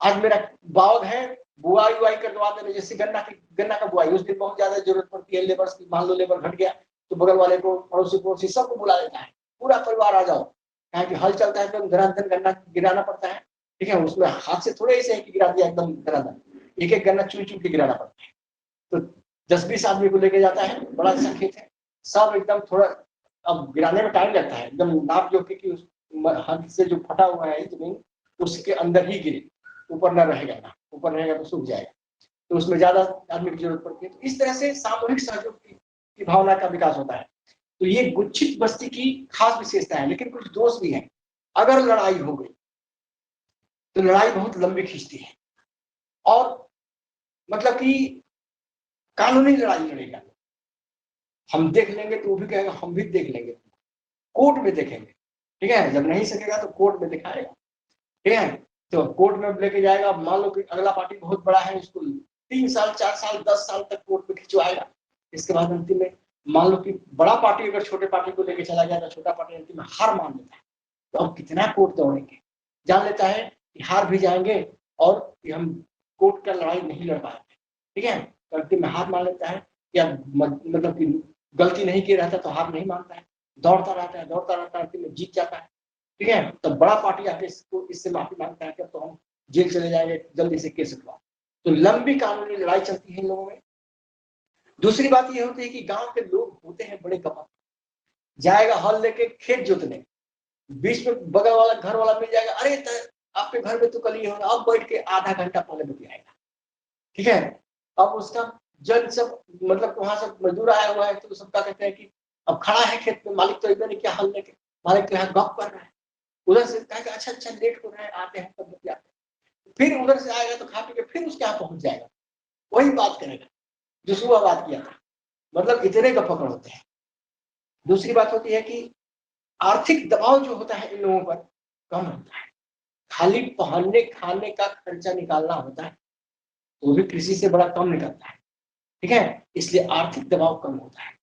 आज मेरा बाग है, बुआई उवाई करवा देने, जैसे गन्ना का बुआई, उस दिन बहुत ज्यादा जरूरत पड़ती है लेबर की, मान लो लेबर घट गया तो बगल वाले को, पड़ोसी सबको बुला लेता है, पूरा परिवार आ जाओ, कहा कि हल चलता है तो धनाधन गन्ना गिराना पड़ता है। ठीक है, उसमें हाथ से थोड़े ऐसे है कि गिरा दिया एकदम धनाधन, एक एक गन्ना चुन चुन के गिराना पड़ता है। तो 10-20 आदमी को लेके जाता है, बड़ा अच्छा खेत है, सब एकदम थोड़ा, अब गिराने में टाइम लगता है, एकदम नाप जो कि उस हाथ से जो फटा हुआ है जमीन उसके अंदर ही गिरे, ऊपर न रहेगा ना, ऊपर रहेगा तो सूख जाएगा, तो उसमें ज्यादा आदमी की जरूरत पड़ती है। तो इस तरह से सामूहिक सहयोग की भावना का विकास होता है। तो ये गुच्छित बस्ती की खास विशेषता है, लेकिन कुछ दोष भी है। अगर लड़ाई हो गई तो लड़ाई बहुत लंबी खींचती है, और मतलब कि कानूनी लड़ाई लड़ेगा, हम देख लेंगे तो वो भी कहेगा हम भी देख लेंगे, कोर्ट में देखेंगे। ठीक है, जब नहीं सकेगा तो कोर्ट में दिखाएगा। ठीक है, तो कोर्ट में लेके जाएगा, मान लो कि अगला पार्टी बहुत बड़ा है, उसको 3 साल 4 साल 10 साल तक कोर्ट में खिंचवाएगा। इसके बाद अंतिम में मान लो कि बड़ा पार्टी अगर छोटे पार्टी को लेके चला गया तो छोटा पार्टी अंतिम में हार मान लेता है, तो अब कितना कोर्ट दौड़ेंगे, जान लेता है कि हार भी जाएंगे और कि हम कोर्ट का लड़ाई नहीं लड़ पाएंगे। ठीक है, तो अंतिम में हार मान लेता है, या मतलब कि गलती नहीं की रहता तो हार नहीं मानता है, दौड़ता रहता है, अंतिम में जीत जाता है। ठीक है, तो बड़ा पार्टी आके इससे माफी मांगता है कि अब तो हम जेल चले जाएंगे, जल्दी से केस उठवाओ। तो लंबी कानूनी लड़ाई चलती है इन लोगों में। दूसरी बात ये होती है कि गांव के लोग होते हैं बड़े कपट, जाएगा हल लेके खेत जोतने, बीच में बगल वाला घर वाला मिल जाएगा, अरे आपके घर में तो कल ही होगा, अब बैठ के आधा घंटा पहले बतियाएगा। ठीक है, अब उसका जन सब मतलब वहां से मजदूर आया हुआ है, तो सबका कहते हैं कि अब खड़ा है खेत में, मालिक तो इधर नहीं क्या हल लेके, मालिक तो यहाँ गप कर रहा है, उधर से कहेगा अच्छा लेट हो रहा है, आते हैं तब बतियाते हैं, फिर उधर से आएगा तो खा पी के फिर उसके यहाँ पहुंच जाएगा, वही बात करेगा जो सुबह बात किया था। मतलब इतने का पकड़ होते हैं। दूसरी बात होती है कि आर्थिक दबाव जो होता है इन लोगों पर कम होता है, खाली पहनने खाने का खर्चा निकालना होता है, वो भी कृषि से बड़ा कम निकलता है। ठीक है, इसलिए आर्थिक दबाव कम होता है,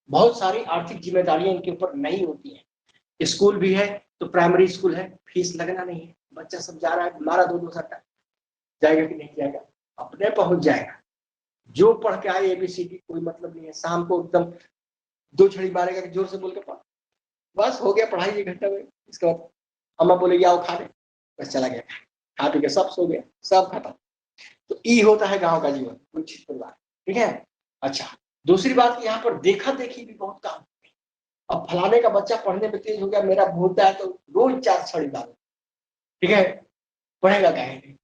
बहुत सारी आर्थिक जिम्मेदारियां इनके ऊपर नहीं होती है। स्कूल भी है तो प्राइमरी स्कूल है, फीस लगना नहीं है, बच्चा सब जा रहा है, मारा 2-2 सट्टा, जाएगा कि नहीं जाएगा, अपने पहुंच जाएगा, जो पढ़ के आए ABCD कोई मतलब नहीं है, शाम को एकदम 2 छड़ी मारेगा कि जोर से बोल के पढ़, बस हो गया पढ़ाई 1 घंटा में, इसके बाद अम्मा बोलेगी आओ खा ले, बस चला गया, खा पी के सब सो गया, सब खत्म। तो ये होता है गांव का जीवन, कुछ परिवार। ठीक है, अच्छा दूसरी बात यहाँ पर देखा देखी भी बहुत काम। अब फलाने का बच्चा पढ़ने में तेज हो गया, मेरा बोलता है तो रोज 4 छड़ी डालो। ठीक है, पढ़ेगा कहेंगे,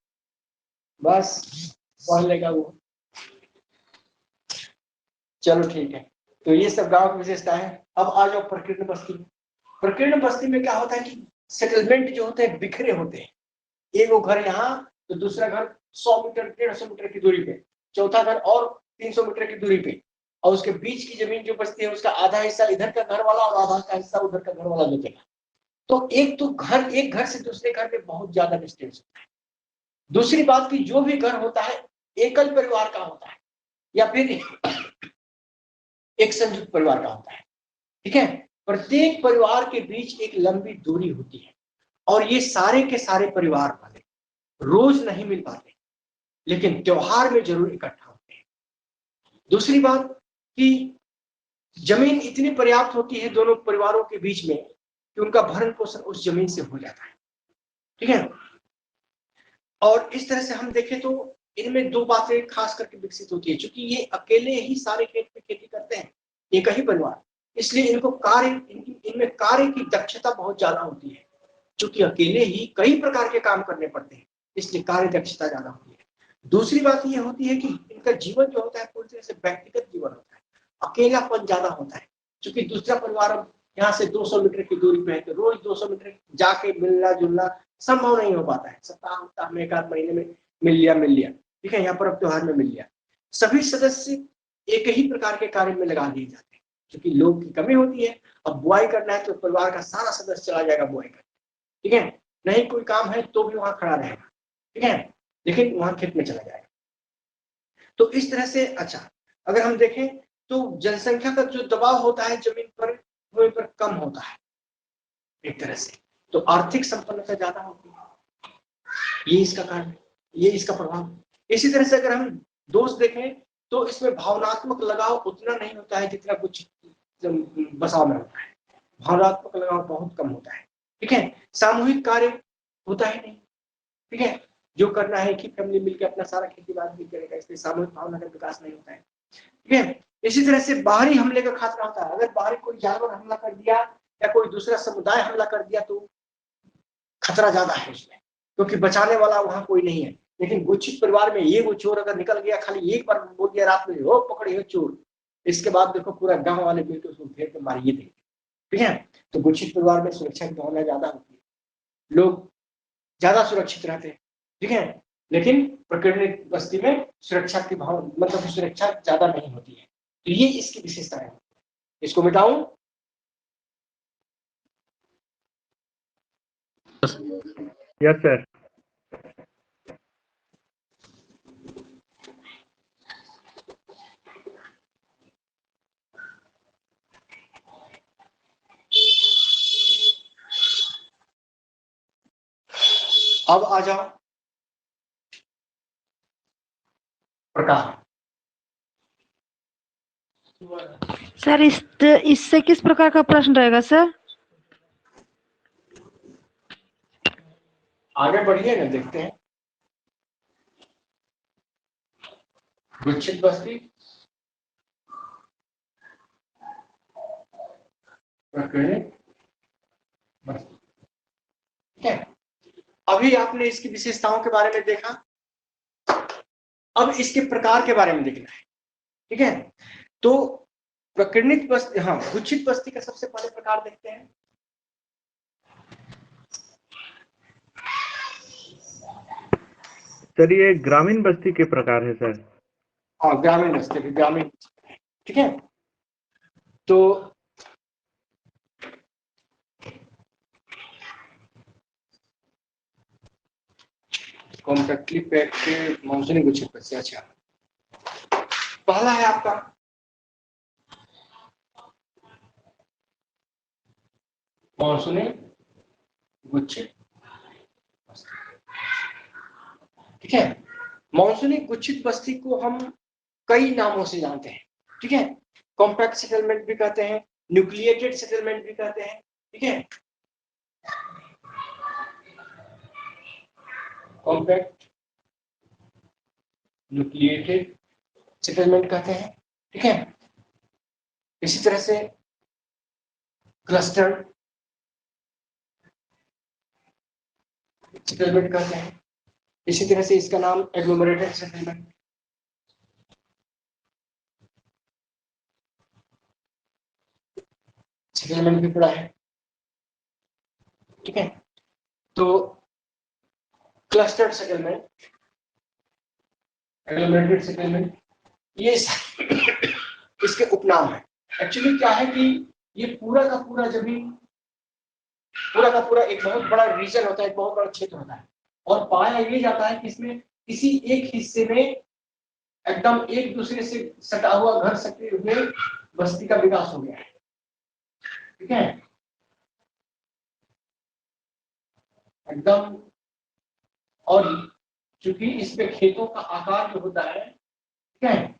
बस पढ़ लेगा वो, चलो ठीक है। तो ये सब गांव की विशेषता है। अब आ जाओ प्रकीर्ण बस्ती में। प्रकीर्ण बस्ती में क्या होता है कि सेटलमेंट जो होते हैं बिखरे होते हैं, एक वो घर यहाँ तो दूसरा घर 100 मीटर 150 मीटर की दूरी पे, चौथा घर और 300 मीटर की दूरी पे, और उसके बीच की जमीन जो बचती है उसका आधा हिस्सा इधर का घर वाला और आधा का हिस्सा उधर का घर वाला जोतेगा। तो एक घर से दूसरे घर में बहुत ज्यादा डिस्टेंस होता है। दूसरी बात की जो भी घर होता है एकल परिवार का होता है या फिर एक संयुक्त परिवार का होता है। ठीक है। प्रत्येक परिवार के बीच एक लंबी दूरी होती है और ये सारे के सारे परिवार वाले रोज नहीं मिल पाते, लेकिन त्योहार में जरूर इकट्ठा होते हैं। दूसरी बात कि जमीन इतनी पर्याप्त होती है दोनों परिवारों के बीच में कि उनका भरण पोषण उस जमीन से हो जाता है, ठीक है। और इस तरह से हम देखें तो इनमें दो बातें खास करके विकसित होती है, क्योंकि ये अकेले ही सारे खेत में खेती करते हैं, एक ही परिवार, इसलिए इनको इनमें कार्य की दक्षता बहुत ज्यादा होती है। क्योंकि अकेले ही कई प्रकार के काम करने पड़ते हैं, इसलिए कार्य दक्षता ज्यादा होती है। दूसरी बात यह होती है कि इनका जीवन जो होता है पूरी तरह से व्यक्तिगत जीवन होता है, अकेलापन ज्यादा होता है। क्योंकि दूसरा परिवार यहाँ से 200 मीटर की दूरी पे है, तो रोज 200 मीटर जाके मिलना जुलना संभव नहीं हो पाता है। सप्ताह में, एक आध महीने में मिल लिया, ठीक है। यहाँ पर अब त्योहार में मिल लिया। सभी सदस्य एक ही प्रकार के कार्य में लगा दिए जाते हैं, क्योंकि लोग की कमी होती है। अब बुआई करना है तो परिवार का सारा सदस्य चला जाएगा बुआई करने, ठीक है। नहीं कोई काम है तो भी वहां खड़ा रहेगा, ठीक है, लेकिन वहां खेत में चला जाएगा। तो इस तरह से अच्छा अगर हम देखें तो जनसंख्या का जो दबाव होता है जमीन पर वो पर कम होता है एक तरह से, तो आर्थिक संपन्नता ज्यादा होती है। ये इसका कारण है, ये इसका प्रभाव। इसी तरह से अगर हम दोष देखें तो इसमें भावनात्मक लगाव उतना नहीं होता है जितना कुछ बसाव में होता है। भावनात्मक लगाव बहुत कम होता है, ठीक है। सामूहिक कार्य होता ही नहीं, ठीक है। जो करना है कि फैमिली मिलकर अपना सारा खेती बाड़ी करेगा, इसलिए सामूहिक भावना का विकास नहीं होता है, ठीक है। इसी तरह से बाहरी हमले का खतरा होता है। अगर बाहरी कोई जानवर हमला कर दिया या कोई दूसरा समुदाय हमला कर दिया तो खतरा ज्यादा है उसमें, क्योंकि बचाने वाला वहां कोई नहीं है। लेकिन गुच्छित परिवार में ये वो चोर अगर निकल गया, खाली एक बार बोल दिया रात में, हो पकड़े हो चोर, इसके बाद देखो पूरा गांव वाले मिलकर उसको घेर के मारिए देंगे, ठीक है। तो गुच्छित परिवार में सुरक्षा की भावना ज्यादा होती है, लोग ज्यादा सुरक्षित रहते हैं, ठीक है। लेकिन प्रकृति बस्ती में सुरक्षा की भाव मतलब सुरक्षा ज्यादा नहीं होती है। तो ये इसकी विशेषता है। इसको मिटाऊं? Yes sir. अब आ जाओ प्रकार। सर इससे किस प्रकार का प्रश्न रहेगा सर? आगे बढ़िए ना, देखते हैं। गुच्छित बस्ती, प्रकृति बस्ती, ठीक है। अभी आपने इसकी विशेषताओं के बारे में देखा, अब इसके प्रकार के बारे में देखना है, ठीक है। तो प्रकीर्णित बस्ती, हाँ, गुच्छित बस्ती का सबसे पहले प्रकार देखते हैं। सर ये ग्रामीण बस्ती के प्रकार है सर। हाँ, ग्रामीण बस्ती, ग्रामीण, ठीक है। तो कॉम्पैक्टली पैक्ड मानसूनी गुच्छित बस्ती। अच्छा, पहला है आपका मानसूनी गुच्छित बस्ती, ठीक है। मानसूनी गुच्छित बस्ती को हम कई नामों से जानते हैं, ठीक है। कॉम्पैक्ट सेटलमेंट भी कहते हैं, न्यूक्लिएटेड सेटलमेंट भी कहते हैं, ठीक है। कॉम्पैक्ट न्यूक्लिएटेड सेटलमेंट कहते हैं, ठीक है। इसी तरह से क्लस्टर सेटलमेंट कहते हैं। इसी तरह से इसका नाम एग्लोमरेटेड सेटलमेंट, सेटलमेंट भी पड़ा है, ठीक है। तो क्लस्टर्ड सेटलमेंट, एग्लोमरेटेड सेटलमेंट, ये इसके उपनाम है। एक्चुअली क्या है कि ये पूरा का पूरा जमीन, पूरा का पूरा एक बहुत बड़ा रीजन होता है, एक बहुत बड़ा क्षेत्र होता है, और पाया ये जाता है कि इसमें किसी एक हिस्से में एकदम एक दूसरे से सटा हुआ घर सक्रिय हुए बस्ती का विकास हो गया है, ठीक है, एकदम। और चूंकि इसमें खेतों का आकार जो होता है, ठीक है,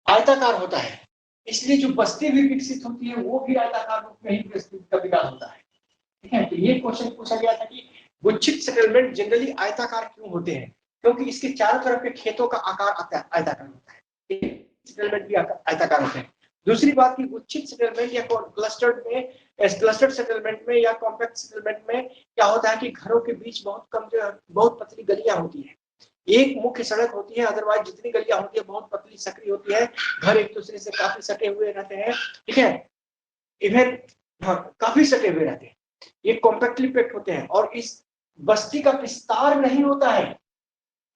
आयताकार होता है, इसलिए जो बस्ती भी विकसित होती है वो भी आयताकार रूप में ही का विकास होता है। ठीक है, तो ये क्वेश्चन पूछा गया था कि गुच्छित सेटलमेंट जनरली आयताकार क्यों होते हैं, क्योंकि इसके चारों तरफ के खेतों का आकार आयताकार होता है। सेटलमेंट भी आयताकार होते हैं। दूसरी बात की गुच्छित सेटलमेंट या क्लस्टर्ड सेटलमेंट में या कॉम्पैक्ट सेटलमेंट में क्या होता है कि घरों के बीच बहुत पतली गलियां होती है, एक मुख्य सड़क होती है, अदरवाइज जितनी गलियां होती है बहुत पतली सकरी होती है, घर एक दूसरे से काफी सटे हुए रहते हैं। ठीक है, इवन काफी सटे हुए रहते हैं, ये कॉम्पैक्टली पैक्ड होते हैं। और इस बस्ती का विस्तार नहीं होता है,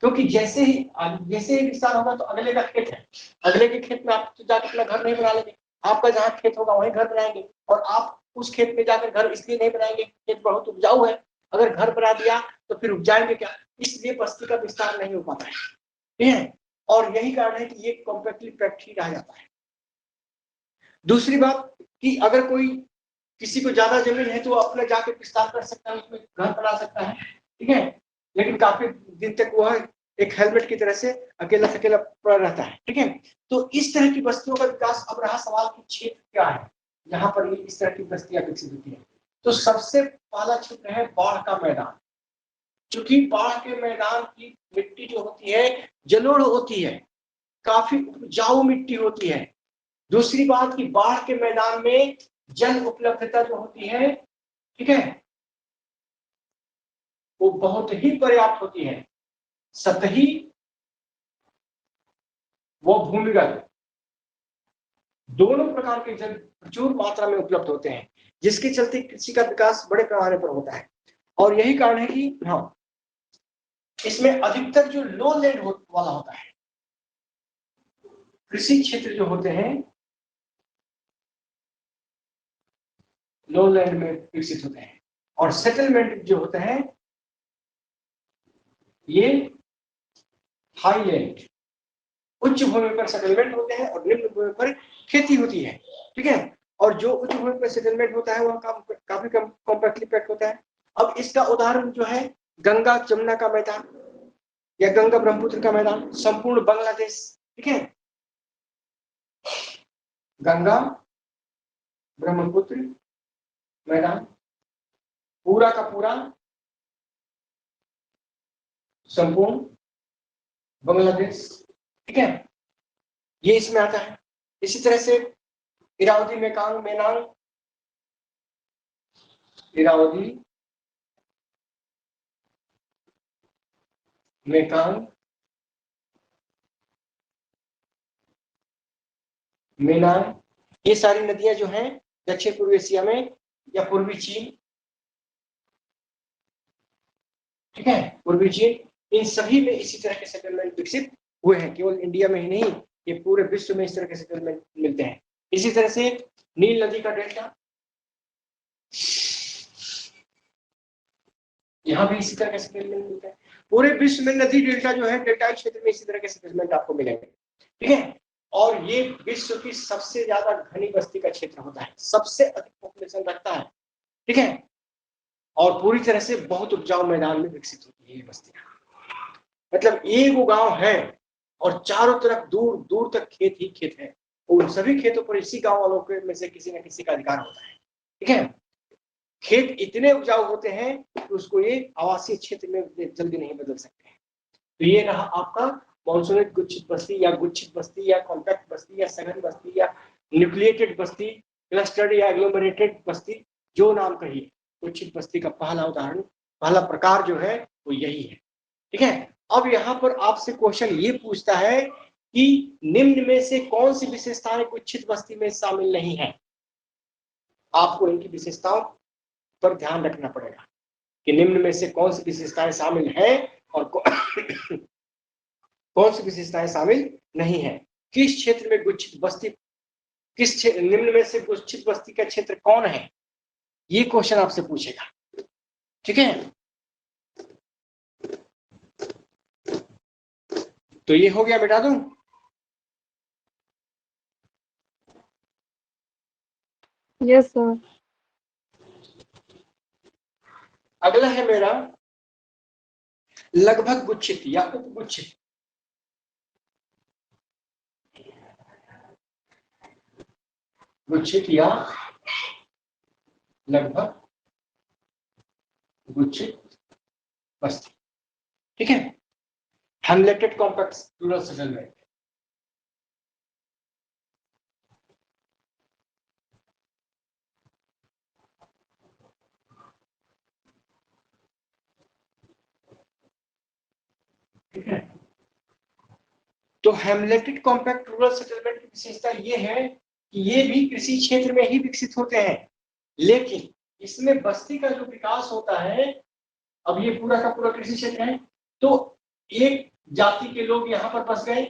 क्योंकि जैसे ही विस्तार होगा तो अगले का खेत है, अगले के खेत में आप तो जाकर अपना घर नहीं बना लेंगे, आपका जहाँ खेत होगा वहीं घर बनाएंगे, और आप उस खेत में जाकर घर इसलिए नहीं बनाएंगे, खेत बहुत उपजाऊ है, अगर घर बना दिया तो फिर उपजाएंगे क्या, इसलिए बस्ती का विस्तार नहीं हो पाता है। ठीक है, और यही कारण है कि ये कॉम्पैक्टली पैक्ड ही रह जाता है। दूसरी बात कि अगर कोई किसी को ज्यादा जमीन है तो वो अपने जाके विस्तार कर सकता है, उसमें घर बना सकता है। ठीक है, लेकिन काफी दिन तक वो है एक हेलमेट की तरह से अकेला पड़ा रहता है। ठीक है, तो इस तरह की बस्तियों का विकास। अब रहा सवाल कि क्षेत्र क्या है जहां पर ये इस तरह की बस्तियां विकसित होती है, तो सबसे पहला क्षेत्र है बाढ़ का मैदान। क्योंकि बाढ़ के मैदान की मिट्टी जो होती है जलोढ़ होती है, काफी उपजाऊ मिट्टी होती है। दूसरी बात की बाढ़ के मैदान में जल उपलब्धता जो होती है, ठीक है, वो बहुत ही पर्याप्त होती है, सतही वो भूमिगत, दोनों प्रकार के जल प्रचुर मात्रा में उपलब्ध होते हैं, जिसके चलते कृषि का विकास बड़े पैमाने पर होता है। और यही कारण है कि इसमें अधिकतर जो लो लैंड वाला होता है, कृषि क्षेत्र जो होते हैं लो लैंड में विकसित होते हैं, और सेटलमेंट जो होते हैं ये हाई लैंड, उच्च भूमि पर सेटलमेंट होते हैं और निम्न भूमि पर खेती होती है। ठीक है, और जो उच्च भूमि पर सेटलमेंट होता है वह काफी कॉम्पैक्टली पैक्ड होता है। अब इसका उदाहरण जो है गंगा जमुना का मैदान या गंगा ब्रह्मपुत्र का मैदान, संपूर्ण बांग्लादेश। ठीक है, गंगा ब्रह्मपुत्र मैदान पूरा का पूरा संपूर्ण बांग्लादेश। ठीक है, ये इसमें आता है। इसी तरह से इरावदी मेकांग मेनांग, इरावदी मेकांग मेनांग, ये सारी नदियां जो हैं दक्षिण पूर्व एशिया में या पूर्वी चीन, ठीक है, पूर्वी चीन, इन सभी में इसी तरह के सेटलमेंट विकसित हुए हैं। केवल इंडिया में ही नहीं, ये पूरे विश्व में इस तरह के सेटलमेंट मिलते हैं। इसी तरह से नील नदी का डेल्टा, यहाँ भी इसी तरह के सेटलमेंट मिलते हैं। पूरे विश्व में नदी डेल्टा जो है, डेल्टाई क्षेत्र में इसी तरह के सेटलमेंट आपको मिलेंगे। ठीक है, और ये विश्व की सबसे ज्यादा घनी बस्ती का क्षेत्र होता है, सबसे अधिक पॉपुलेशन रखता है। ठीक है, और पूरी तरह से बहुत उपजाऊ मैदान में विकसित होती है ये बस्तियां। मतलब एक गांव है और चारों तरफ दूर दूर तक खेत ही खेत है, उन सभी खेतों पर इसी गांव वालों के में से किसी न किसी का अधिकार होता है। ठीक है, खेत इतने उपजाऊ होते हैं कि उसको ये आवासीय क्षेत्र में जल्दी नहीं बदल सकते हैं। तो ये रहा आपका मॉन्सूनेट गुच्छित बस्ती या गुच्छित बस्ती या कॉम्पैक्ट बस्ती या सघन बस्ती या न्यूक्लिएटेड बस्ती, क्लस्टर्ड या एग्लोमरेटेड बस्ती, जो नाम कहिए, गुच्छित बस्ती का पहला उदाहरण, पहला प्रकार जो है वो यही है। ठीक है, अब यहाँ पर आपसे क्वेश्चन ये पूछता है कि निम्न में से कौन सी विशेषताएं गुच्छित बस्ती में शामिल नहीं है। आपको इनकी विशेषताओं पर ध्यान रखना पड़ेगा कि निम्न में से कौन सी विशेषताएं शामिल है और कौन सी विशेषताएं शामिल नहीं है। किस क्षेत्र में गुच्छित बस्ती, निम्न में से गुच्छित बस्ती का क्षेत्र कौन है, ये क्वेश्चन आपसे पूछेगा। ठीक है, तो ये हो गया, मिटा दूं? Yes sir. अगला है मेरा लगभग गुच्छित या उपगुच्छित। गुच्छित या लगभग गुच्छित बस्ती। ठीक है, हेमलेटेड कॉम्पैक्ट रूरल सेटलमेंट। ठीक है, तो हेमलेटेड कॉम्पैक्ट रूरल सेटलमेंट की विशेषता ये है कि ये भी कृषि क्षेत्र में ही विकसित होते हैं, लेकिन इसमें बस्ती का जो विकास होता है, अब ये पूरा का पूरा कृषि क्षेत्र है, तो एक जाति के लोग यहाँ पर बस गए,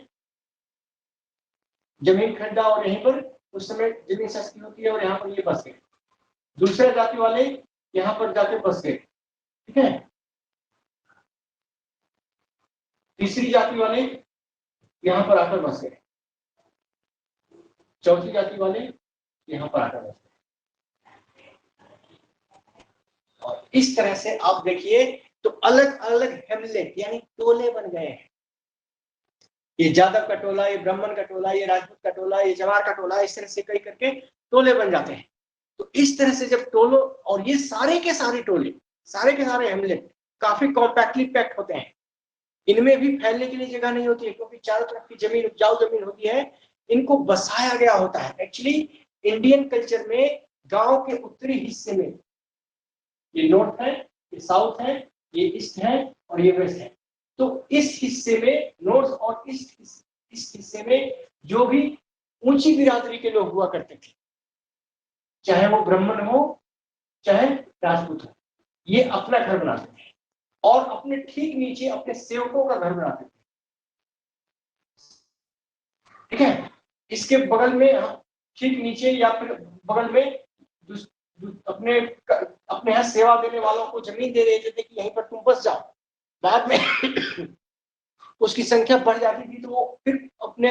जमीन खरीदा और यहीं पर उस समय जमीन सस्ती होती है और यहाँ पर ये बस गए। दूसरे जाति वाले यहाँ पर जाके बस गए। ठीक है, तीसरी जाति वाले यहाँ पर आकर बस गए, चौथी जाति वाले यहाँ पर आकर बस गए। और इस तरह से आप देखिए तो अलग अलग हेमलेट यानी टोले बन गए हैं। ये यादव का टोला, ये ब्राह्मण का टोला, ये राजपूत का टोला, ये जवार का टोला, इस तरह से कई करके टोले बन जाते हैं। तो इस तरह से जब टोलो, और ये सारे के सारे टोले, सारे के सारे हेमलेट काफी कॉम्पैक्टली पैक्ट होते हैं, इनमें भी फैलने के लिए जगह नहीं होती है, क्योंकि चारों तरफ की जमीन उपजाऊ जमीन होती है, इनको बसाया गया होता है। एक्चुअली इंडियन कल्चर में गांव के उत्तरी हिस्से में, ये नॉर्थ है, ये साउथ है, ये ईस्ट है और ये वेस्ट है, तो इस हिस्से में, नॉर्थ और ईस्ट, इस हिस्से में जो भी ऊंची बिरादरी के लोग हुआ करते थे, चाहे वो ब्राह्मण हो चाहे राजपूत हो, ये अपना घर बनाते थे और अपने ठीक नीचे अपने सेवकों का घर बनाते थे। ठीक है, इसके बगल में ठीक नीचे या फिर बगल में अपने यहाँ सेवा देने वालों को जमीन दे देते थे कि यहीं पर तुम बस जाओ। बाद में उसकी संख्या बढ़ जाती थी तो वो फिर अपने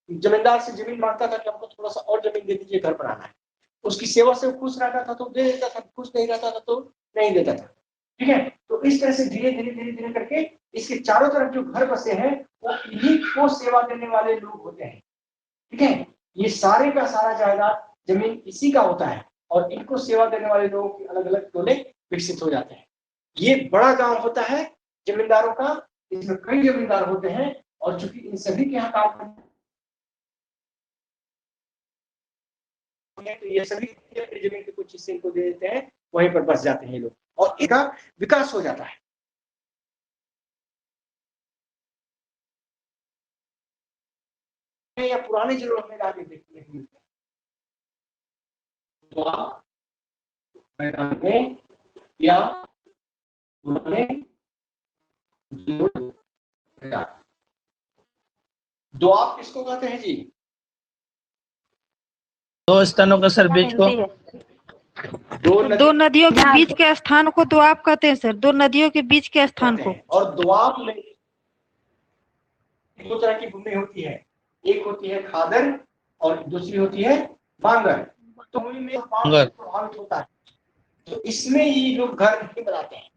जमींदार से जमीन मांगता था कि हमको थोड़ा सा और जमीन दे दीजिए, घर बनाना है। उसकी सेवा से खुश रहता था तो दे देता था, खुश नहीं रहता था तो नहीं देता था। ठीक है, तो इस तरह से धीरे धीरे धीरे धीरे करके इसके चारों तरफ जो घर बसे हैं वो इन्हीं को सेवा देने वाले लोग होते हैं। ठीक है, ये सारे का सारा जायदाद जमीन इसी का होता है और इनको सेवा देने वाले लोगों के अलग अलग टोले विकसित हो जाते हैं। ये बड़ा गांव होता है जमींदारों का, इसमें कई जमींदार होते हैं और चूंकि इन सभी के यहाँ काम करते हैं तो ये सभी अपनी जमीन के कुछ हिस्से इनको दे देते हैं, वहीं पर बस जाते हैं ये लोग और इनका विकास हो जाता है। या पुराने जिलों में आगे देखने को मिलता है, तो आप मैदान में या पुराने द्वाब किसको कहते हैं जी? दो स्थानों का सर बीच को, दो नदियों के बीच के स्थान को दोआब कहते हैं सर, दो नदियों के बीच के स्थान को। और दोआब में दो तरह की भूमि होती है, एक होती है खादर और दूसरी होती है बांगर। तो भूमि में बांगर प्रभावित होता है तो इसमें ये लोग घर नहीं बनाते हैं।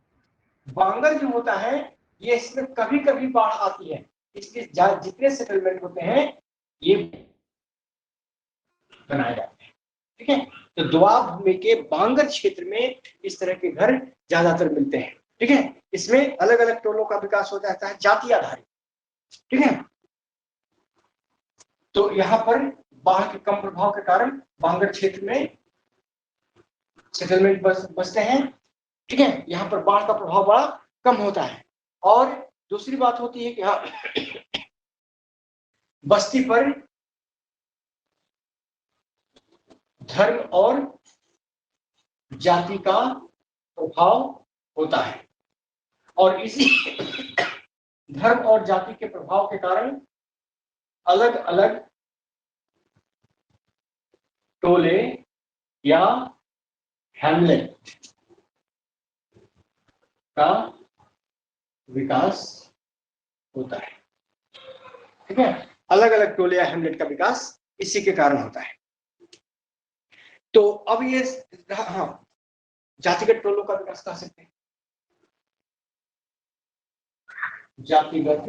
बांगर जो होता है ये इसमें कभी कभी बाढ़ आती है, इसलिए जितने सेटलमेंट होते हैं ये बनाए जाते हैं। ठीक है, तो दोआब भूमि के बांगर क्षेत्र में इस तरह के घर ज्यादातर मिलते हैं। ठीक है, इसमें अलग अलग टोलों का विकास हो जाता है जाति आधारित। ठीक है, तो यहाँ पर बाढ़ के कम प्रभाव के कारण बांगर क्षेत्र में सेटलमेंट बसते हैं। ठीक है, यहाँ पर बाढ़ का प्रभाव बड़ा कम होता है। और दूसरी बात होती है कि हाँ बस्ती पर धर्म और जाति का प्रभाव होता है और इसी धर्म और जाति के प्रभाव के कारण अलग अलग टोले या हैमलेट का विकास होता है। ठीक है, अलग अलग टोले या हेमलेट का विकास इसी के कारण होता है। तो अब ये हाँ, जातिगत टोलों का विकास कह सकते हैं, जातिगत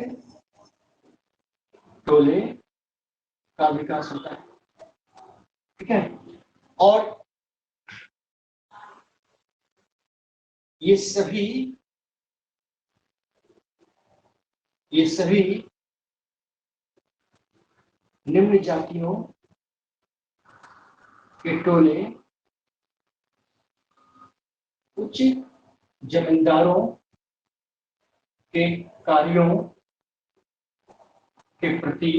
टोले का विकास होता है, ठीक है। और ये सभी निम्न जातियों के टोले उच्च जमींदारों के कार्यों के प्रति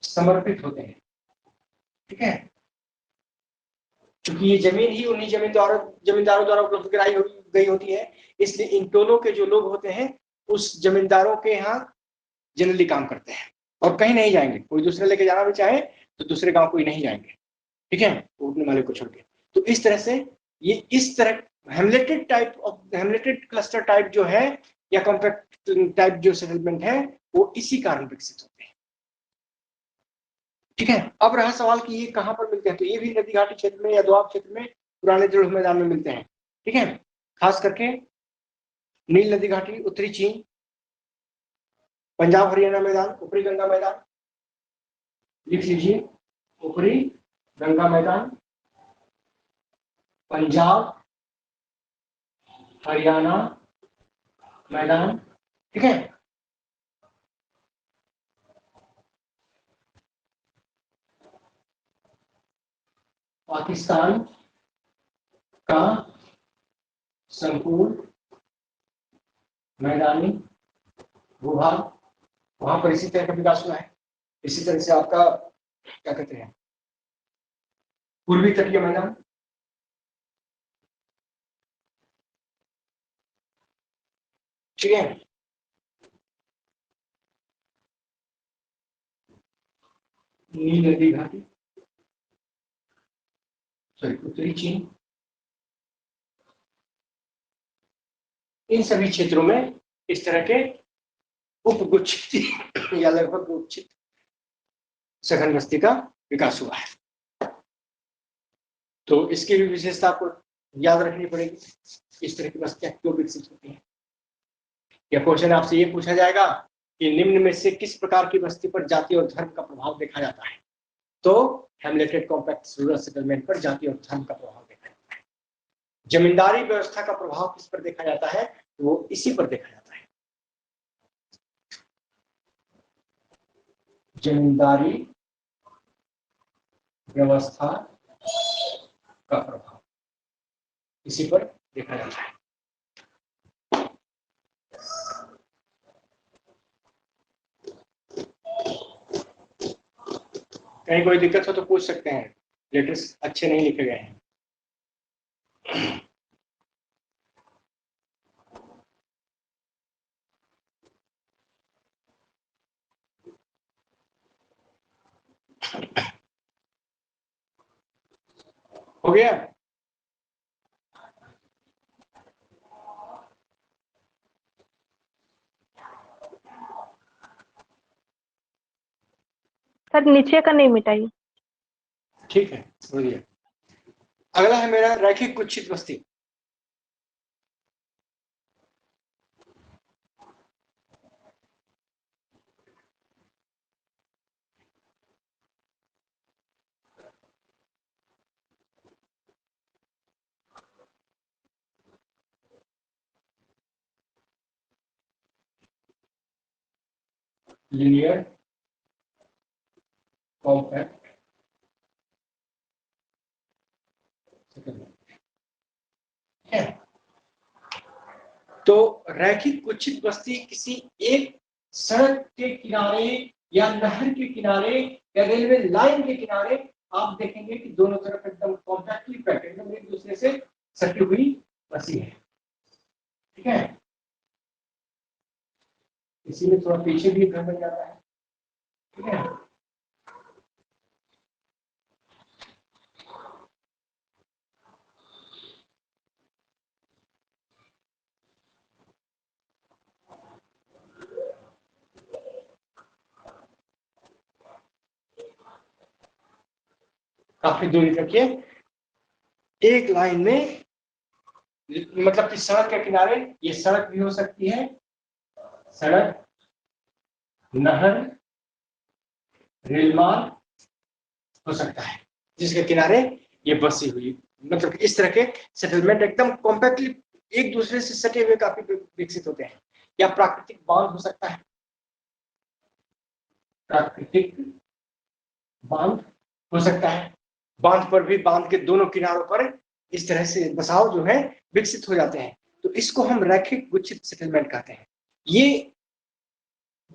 समर्पित होते हैं, ठीक है। क्योंकि ये जमीन ही उन्हीं जमींदारों द्वारा उपलब्ध कराई गई होती है, इसलिए इन टोलों के जो लोग होते हैं उस जमींदारों के यहाँ जनरली काम करते हैं और कहीं नहीं जाएंगे। कोई दूसरे लेके जाना भी चाहे तो दूसरे गांव कोई नहीं जाएंगे, ठीक है, उठने वाले को छोड़ के। तो इस तरह से ये इस तरह हेमलेटेड क्लस्टर टाइप जो है या कॉम्पैक्ट टाइप जो सेटलमेंट है वो इसी कारण विकसित होते हैं, ठीक है। अब रहा सवाल कि ये कहां पर मिलते हैं, तो ये भी नदी घाटी क्षेत्र में या दोआब क्षेत्र में पुराने दृढ़ मैदान में मिलते हैं, ठीक है। खास करके नील नदी घाटी, उत्तरी चीन, पंजाब हरियाणा मैदान, ऊपरी गंगा मैदान, लिख लीजिए, ऊपरी गंगा मैदान, पंजाब हरियाणा मैदान, ठीक है। पाकिस्तान का संपूर्ण मैदानी भूभाग, वहां पर इसी तरह का विकास हुआ है। इसी तरह से आपका क्या कहते हैं पूर्वी तटीय मैदान, ठीक है। नील नदी घाटी, सॉरी उत्तरी चीन, इन सभी क्षेत्रों में इस तरह के उपगुच्छित या लगभग गुच्छित सघन बस्ती का विकास हुआ है। तो इसकी भी विशेषता आपको याद रखनी पड़ेगी, इस तरह की बस्तियां क्यों विकसित होती हैं। या क्वेश्चन आपसे ये पूछा जाएगा कि निम्न में से किस प्रकार की बस्ती पर जाति और धर्म का प्रभाव देखा जाता है, तो हेमलेटेड कॉम्पैक्ट रूरल सेटलमेंट पर जाति और धर्म का प्रभाव देखा जाता है। जमींदारी व्यवस्था का प्रभाव किस पर देखा जाता है, तो वो इसी पर देखा जाता है, जमींदारी व्यवस्था का प्रभाव इसी पर देखा जाता है। कहीं कोई दिक्कत हो तो पूछ सकते हैं, लेटर्स अच्छे नहीं लिखे गए हैं। हो गया? सर नीचे का नहीं मिटाइए। ठीक है, बढ़िया। अगला है मेरा रैखिक गुच्छित बस्ती। लीनियर कॉम्पैक्ट है। तो रैखिक गुच्छित बस्ती किसी एक सड़क के किनारे या नहर के किनारे या रेलवे लाइन के किनारे आप देखेंगे कि दोनों तरफ एकदम कॉम्पैक्टली पैक्ड, एकदम एक दूसरे से सटी हुई बसी है, ठीक है। इसी में थोड़ा पीछे भी घर बन जाता है, ठीक है। काफी दूरी तक ये एक लाइन में, मतलब कि सड़क के किनारे, ये सड़क भी हो सकती है, सड़क, नहर, रेल मार्ग हो सकता है, जिसके किनारे ये बसी हुई, मतलब इस तरह के सेटलमेंट एकदम कॉम्पैक्टली एक दूसरे से सटे हुए काफी विकसित होते हैं। या प्राकृतिक बांध हो सकता है, प्राकृतिक बांध हो सकता है, बांध पर भी, बांध के दोनों किनारों पर इस तरह से बसाव जो है विकसित हो जाते हैं, तो इसको हम रैखिक गुच्छित सेटलमेंट कहते हैं। ये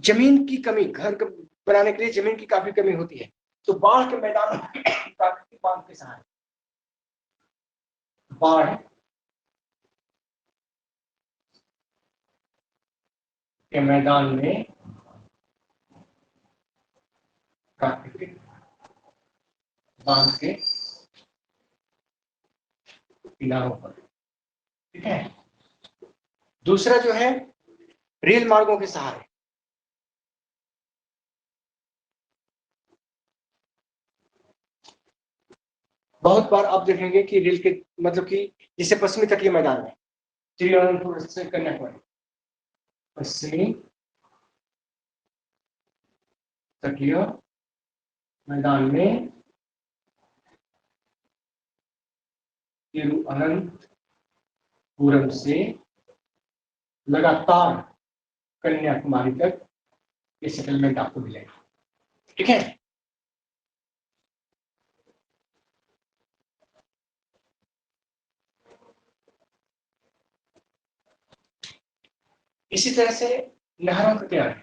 जमीन की कमी, घर बनाने के लिए जमीन की काफी कमी होती है, तो बाढ़ के मैदान में प्राकृतिक बांध के सहारे, बाढ़ के मैदान में प्राकृतिक बांध के किनारों पर, ठीक है। दूसरा जो है रेल मार्गों के सहारे, बहुत बार आप देखेंगे कि रेल के, मतलब कि जैसे पश्चिमी तटीय मैदान में, तिरुवनंतपुरम से कन्याकुमारी, पश्चिमी तटीय मैदान में तिरुवनंतपुरम से लगातार कन्याकुमारी तक ये सेटलमेंट आपको मिलेगा, ठीक है। इसी तरह से नहरों के किनारे,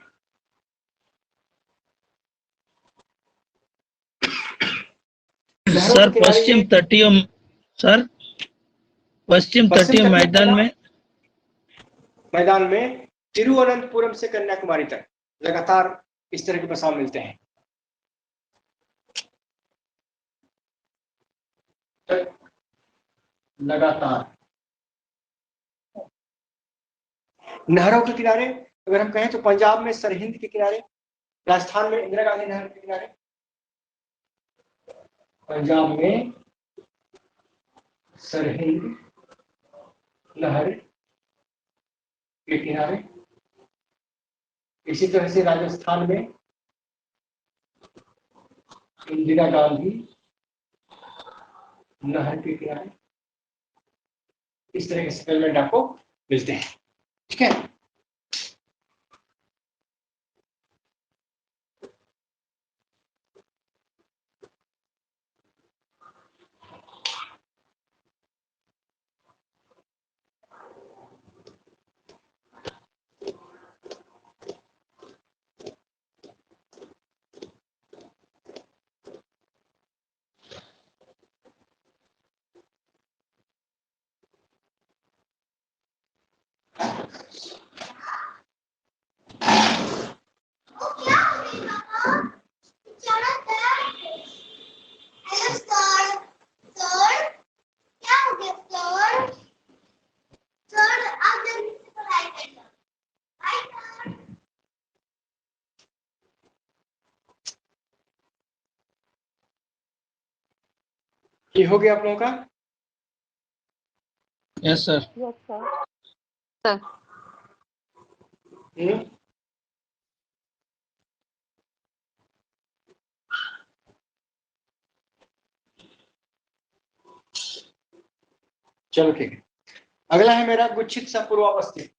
सर पश्चिम तटीय मैदान में तिरुवनंतपुरम से कन्याकुमारी तक लगातार इस तरह के बसाव मिलते हैं। लगातार नहरों के किनारे अगर हम कहें तो पंजाब में सरहिंद के किनारे, राजस्थान में इंदिरा गांधी नहर के किनारे, पंजाब में सरहिंद नहर के किनारे, इसी तरह से राजस्थान में इंदिरा गांधी नहर के किनारे, इस तरह के सेटलमेंट आपको मिलते हैं, ठीक है। ये हो गया आप लोगों का? Yes sir. चलो ठीक है। अगला है मेरा गुच्छित सा पूर्वावस्थित।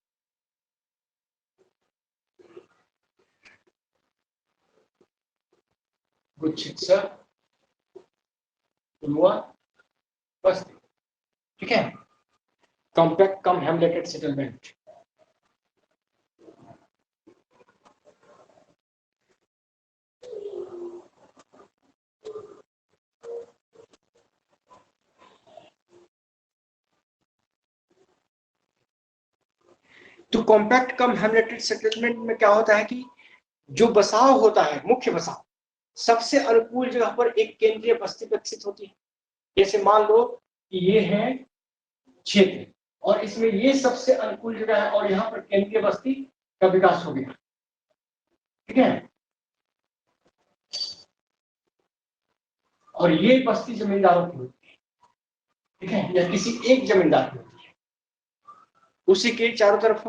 गुच्छित सा पूर्वावस्थित, ठीक है। कॉम्पैक्ट कम हेमलेटेड सेटलमेंट। तो कॉम्पैक्ट कम हेमलेटेड सेटलमेंट में क्या होता है कि जो बसाव होता है, मुख्य बसाव, सबसे अनुकूल जगह पर एक केंद्रीय बस्ती विकसित होती है। जैसे मान लो कि ये है क्षेत्र और इसमें ये सबसे अनुकूल जगह है और यहाँ पर केंद्रीय बस्ती का विकास हो गया, ठीक है। और ये बस्ती जमींदारों की होती है, ठीक है, या किसी एक जमींदार की होती है, उसी के चारों तरफ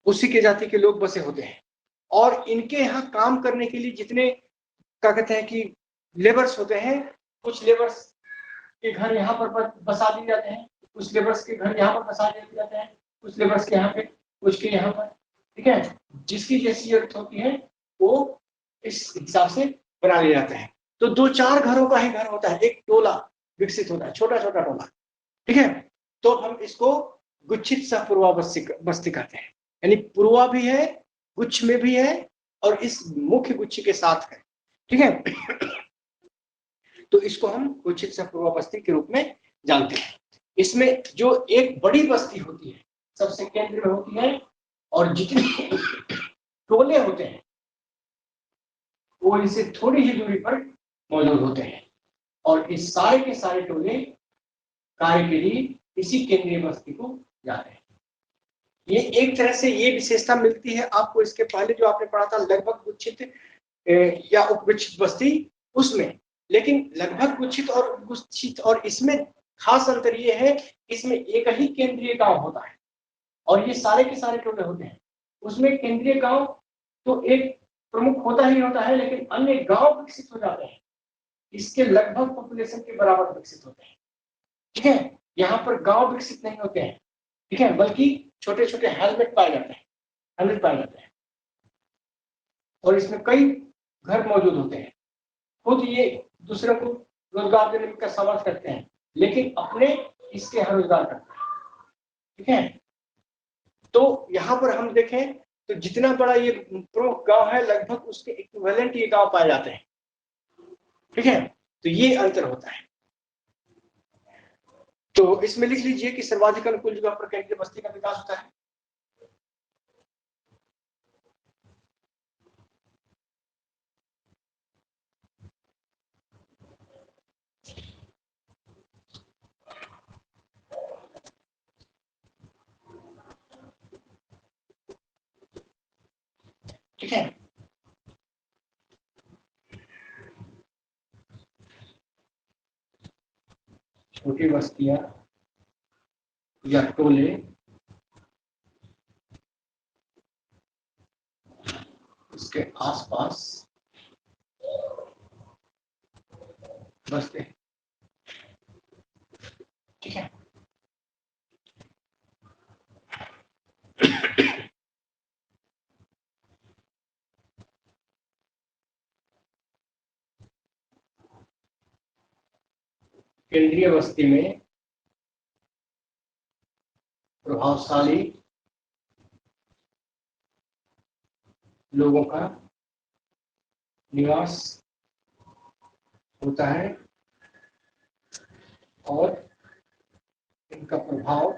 उसी के जाति के लोग बसे होते हैं। और इनके यहाँ काम करने के लिए जितने क्या कहते हैं कि लेबर्स होते हैं, कुछ लेबर्स के घर यहाँ पर बसा दिए जाते हैं, कुछ लेबर्स के घर यहाँ पर बसा दिए जाते हैं, कुछ लेबर्स के यहाँ पे, कुछ के यहाँ पर, ठीक है, जिसकी जैसी जरूरत होती है वो इस हिसाब से बना लिए जाते हैं। तो 2-4 घरों का ही घर होता है, एक टोला विकसित होता है, छोटा छोटा टोला, ठीक है। तो हम इसको गुच्छित सह पूर्वा बस्ती कहते हैं, यानी पूर्वा भी है, गुच्छ में भी है, और इस मुख्य गुच्छ के साथ है, ठीक है। तो इसको हम गुच्छित सह पूर्वा बस्ती के रूप में जानते हैं। इसमें जो एक बड़ी बस्ती होती है, सबसे केंद्र में होती है, और जितने टोले होते हैं वो इनसे थोड़ी ही दूरी पर मौजूद होते हैं, और इस सारे के सारे टोले कार्य के लिए इसी केंद्रीय बस्ती को जाते हैं। ये एक तरह से ये विशेषता मिलती है आपको इसके पहले जो आपने पढ़ा था लगभग गुच्छित या उपगुच्छित बस्ती उसमें, लेकिन लगभग गुच्छित और उपगुच्छित और इसमें खास अंतर ये है, इसमें एक ही केंद्रीय गांव होता है और ये सारे के सारे टोले होते हैं। उसमें केंद्रीय गांव तो एक प्रमुख होता ही होता है, लेकिन अन्य गांव विकसित हो जाते हैं, इसके लगभग पॉपुलेशन के बराबर विकसित होते हैं, ठीक है। यहाँ पर गांव विकसित नहीं होते हैं, ठीक है, बल्कि छोटे छोटे हेलमेट पाए जाते हैं, हेलमेट पाए जाते हैं, और इसमें कई घर मौजूद होते हैं। खुद ये दूसरों को रोजगार देने का सामर्थ्य करते हैं, लेकिन अपने इसके यहाँ रोजगार करते हैं, ठीक है। तो यहाँ पर हम देखें तो जितना बड़ा ये प्रमुख गांव है, लगभग उसके इक्विवेलेंट ये गांव पाए जाते हैं, ठीक है। तो ये अंतर होता है। तो इसमें लिख लीजिए कि सर्वाधिक अनुकूल जगह पर केंद्रीय बस्ती का विकास होता है। ठीक है, छोटी बस्तियां या टोले उसके आसपास बसते हैं, ठीक है। केंद्रीय बस्ती में प्रभावशाली लोगों का निवास होता है और इनका प्रभाव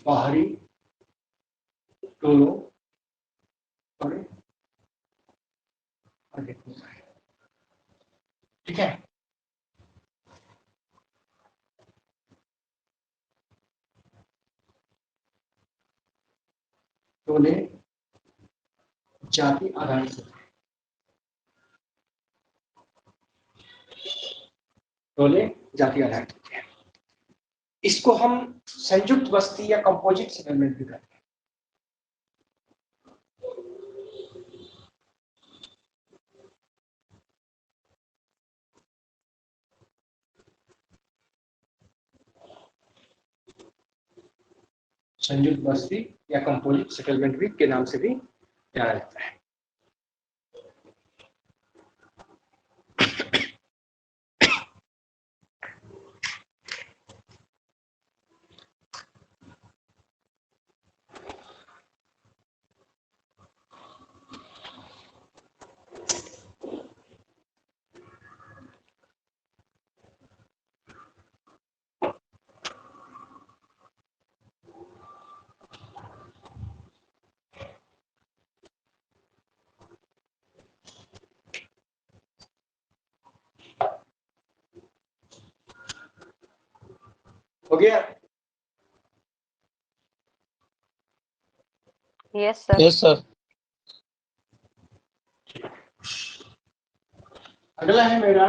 बाहरी टोलों पर अधिक होता है, ठीक है। टोले जाति आधारित होते हैं, टोले जाति आधारित होते हैं। इसको हम संयुक्त बस्ती या कंपोजिट सेटलमेंट भी कहते हैं। संयुक्त बस्ती या कंपोजिट सेटलमेंट भी के नाम से भी जाना जाता है। हो गया? Yes sir. Yes sir. अगला है मेरा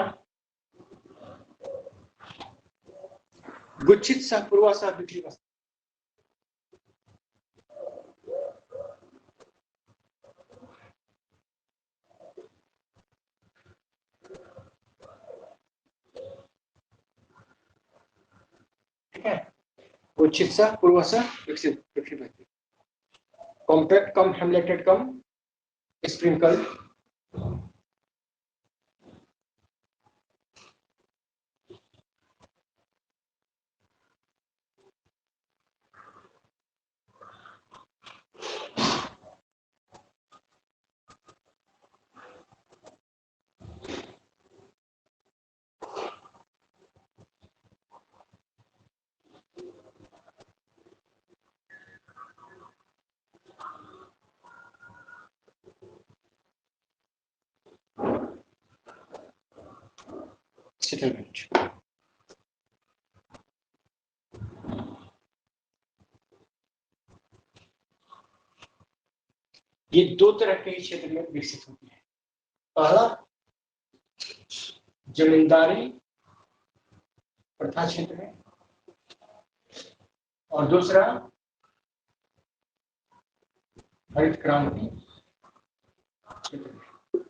गुच्छित सह पूर्वा सह बिखरी बस्ती। ठीक है, गुच्छित सह पूर्वा सह विकसित बिखरी बस्ती। कॉम्पैक्ट कम हेमलेटेड कम स्प्रिंकल। सेटलमेंट। ये दो तरह के क्षेत्र में विकसित होती है। पहला जमींदारी प्रथा क्षेत्र में और दूसरा हरित क्रांति क्षेत्र में।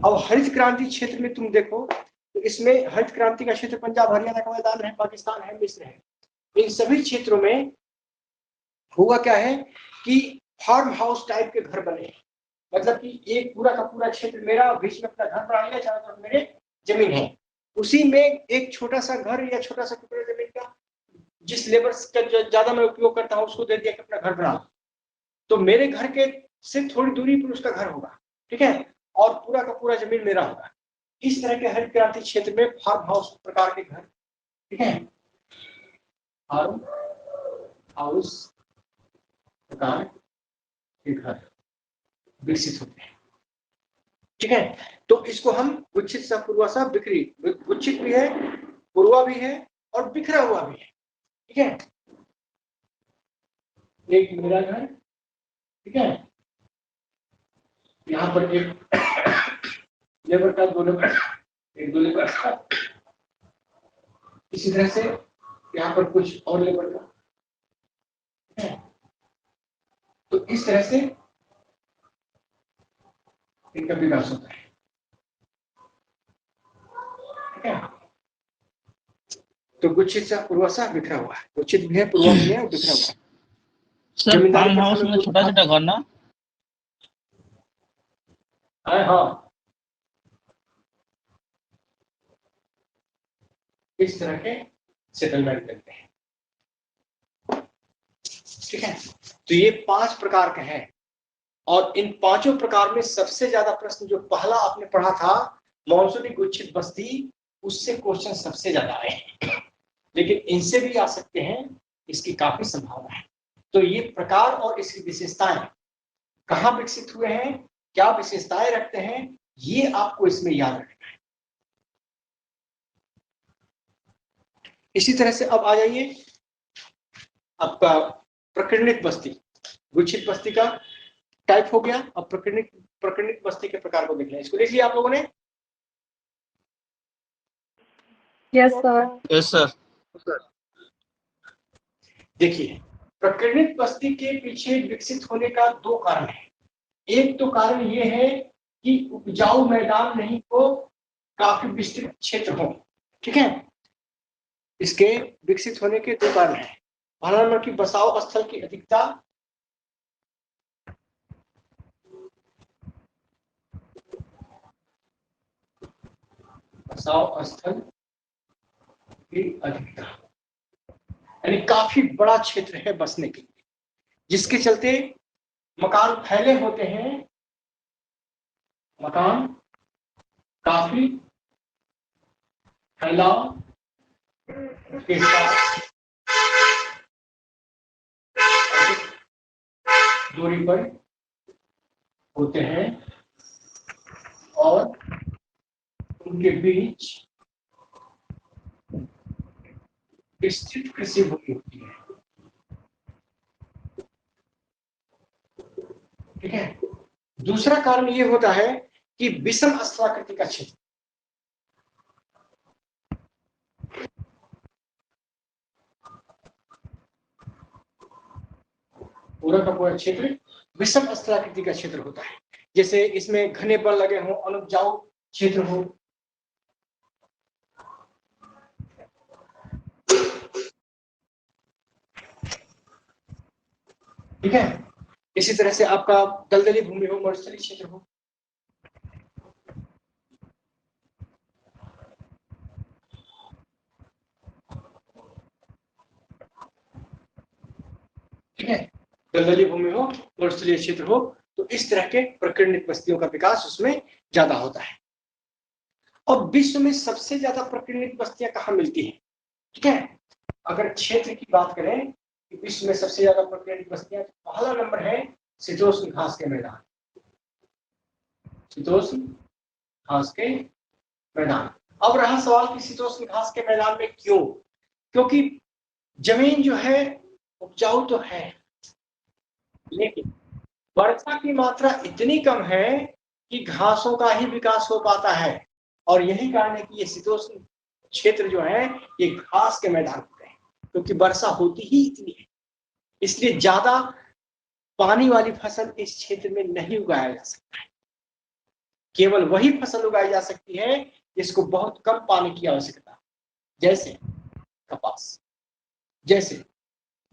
अब हरित क्रांति क्षेत्र में तुम देखो तो इसमें हरित क्रांति का क्षेत्र पंजाब हरियाणा का मैदान है, पाकिस्तान है, मिस्र है। इन सभी क्षेत्रों में हुआ क्या है कि फार्म हाउस टाइप के घर बने, मतलब कि एक पूरा का पूरा क्षेत्र मेरा, बीच में अपना घर बना लिया, चारों तरफ मेरे जमीन है, उसी में एक छोटा सा घर या छोटा सा टुकड़ा जमीन का जिस लेबर का ज्यादा मैं उपयोग करता हूँ उसको दे दिया कि अपना घर बना, तो मेरे घर के से थोड़ी दूरी पर उसका घर होगा। ठीक है, और पूरा का पूरा जमीन मेरा होगा। इस तरह के हरित क्रांति क्षेत्र में फार्म हाउस प्रकार के घर, ठीक है, फार्म हाउस प्रकार के घर विकसित होते हैं। ठीक है, तो इसको हम गुच्छित सह पूर्वा सह बिखरी, गुच्छित भी है, पूर्वा भी है और बिखरा हुआ भी है। ठीक है, एक मेरा घर, ठीक है, यहाँ पर एक लेबर का, दो लेबर, एक दो लेबर का, इसी तरह से यहाँ पर कुछ और लेबर का, ठीक है, तो इस तरह से इनका विकास होता है। ठीक है, तो गुच्छित सह पूर्वा सह बिखरा हुआ है, गुच्छित भी है, पूर्वा भी है और बिखरा हुआ है। सर फार्म हाउस में छोटा छोटा घर ना? हाँ, इस तरह के सेटलमेंट करते हैं। ठीक है, तो ये 5 प्रकार के हैं और इन पांचों प्रकार में सबसे ज्यादा प्रश्न जो पहला आपने पढ़ा था मॉनसूनी गुच्छित बस्ती, उससे क्वेश्चन सबसे ज्यादा आए हैं, लेकिन इनसे भी आ सकते हैं, इसकी काफी संभावना है। तो ये प्रकार और इसकी विशेषताएं कहाँ विकसित हुए हैं, क्या विशेषताएं रखते हैं, ये आपको इसमें याद रखना है। इसी तरह से अब आ जाइए आपका प्रकीर्णित बस्ती। गुच्छित बस्ती का टाइप हो गया, अब प्रकीर्णित बस्ती के प्रकार को देख लें। इसको देख लिया आप लोगों ने? Yes sir. Yes sir. देखिए, प्रकीर्णित बस्ती के पीछे विकसित होने का 2 कारण है। एक तो कारण ये है कि उपजाऊ मैदान नहीं हो, काफी विस्तृत क्षेत्र हो। ठीक है, इसके विकसित होने के 2 कारण हैं। पहला नंबर की बसाव स्थल की अधिकता, बसाव स्थल की अधिकता यानी काफी बड़ा क्षेत्र है बसने के लिए, जिसके चलते मकान फैले होते हैं, मकान काफी फैलाव के साथ दूरी पर होते हैं और उनके बीच विस्तृत कृषि भूमि होती है। ठीक है, दूसरा कारण ये होता है कि विषम स्थलाकृति का क्षेत्र, पूरा का पूरा क्षेत्र विषम स्थलाकृति का क्षेत्र होता है। जैसे इसमें घने वन लगे हों, अनुपजाऊ क्षेत्र हो, ठीक है। इसी तरह से आपका दलदली भूमि हो, मरुस्थलीय क्षेत्र हो, ठीक है, दलदली भूमि हो, मरुस्थलीय क्षेत्र हो, तो इस तरह के प्रकीर्णित बस्तियों का विकास उसमें ज्यादा होता है। और विश्व में सबसे ज्यादा प्रकीर्णित बस्तियां कहाँ मिलती हैं, ठीक है। अगर क्षेत्र की बात करें कि विश्व में सबसे ज्यादा प्रकीर्णित बस्तियां, तो पहला नंबर है शीतोष्ण घास के मैदान, शीतोष्ण घास के मैदान। अब रहा सवाल कि शीतोष्ण घास के मैदान में क्यों? क्योंकि जमीन जो है उपजाऊ तो है, लेकिन वर्षा की मात्रा इतनी कम है कि घासों का ही विकास हो पाता है। और यही कारण है कि ये शीतोष्ण क्षेत्र जो है ये घास के मैदान होते हैं, क्योंकि वर्षा होती ही इतनी है। इसलिए ज्यादा पानी वाली फसल इस क्षेत्र में नहीं उगाया जा सकता है। केवल वही फसल उगाई जा सकती है जिसको बहुत कम पानी की आवश्यकता है, जैसे कपास, जैसे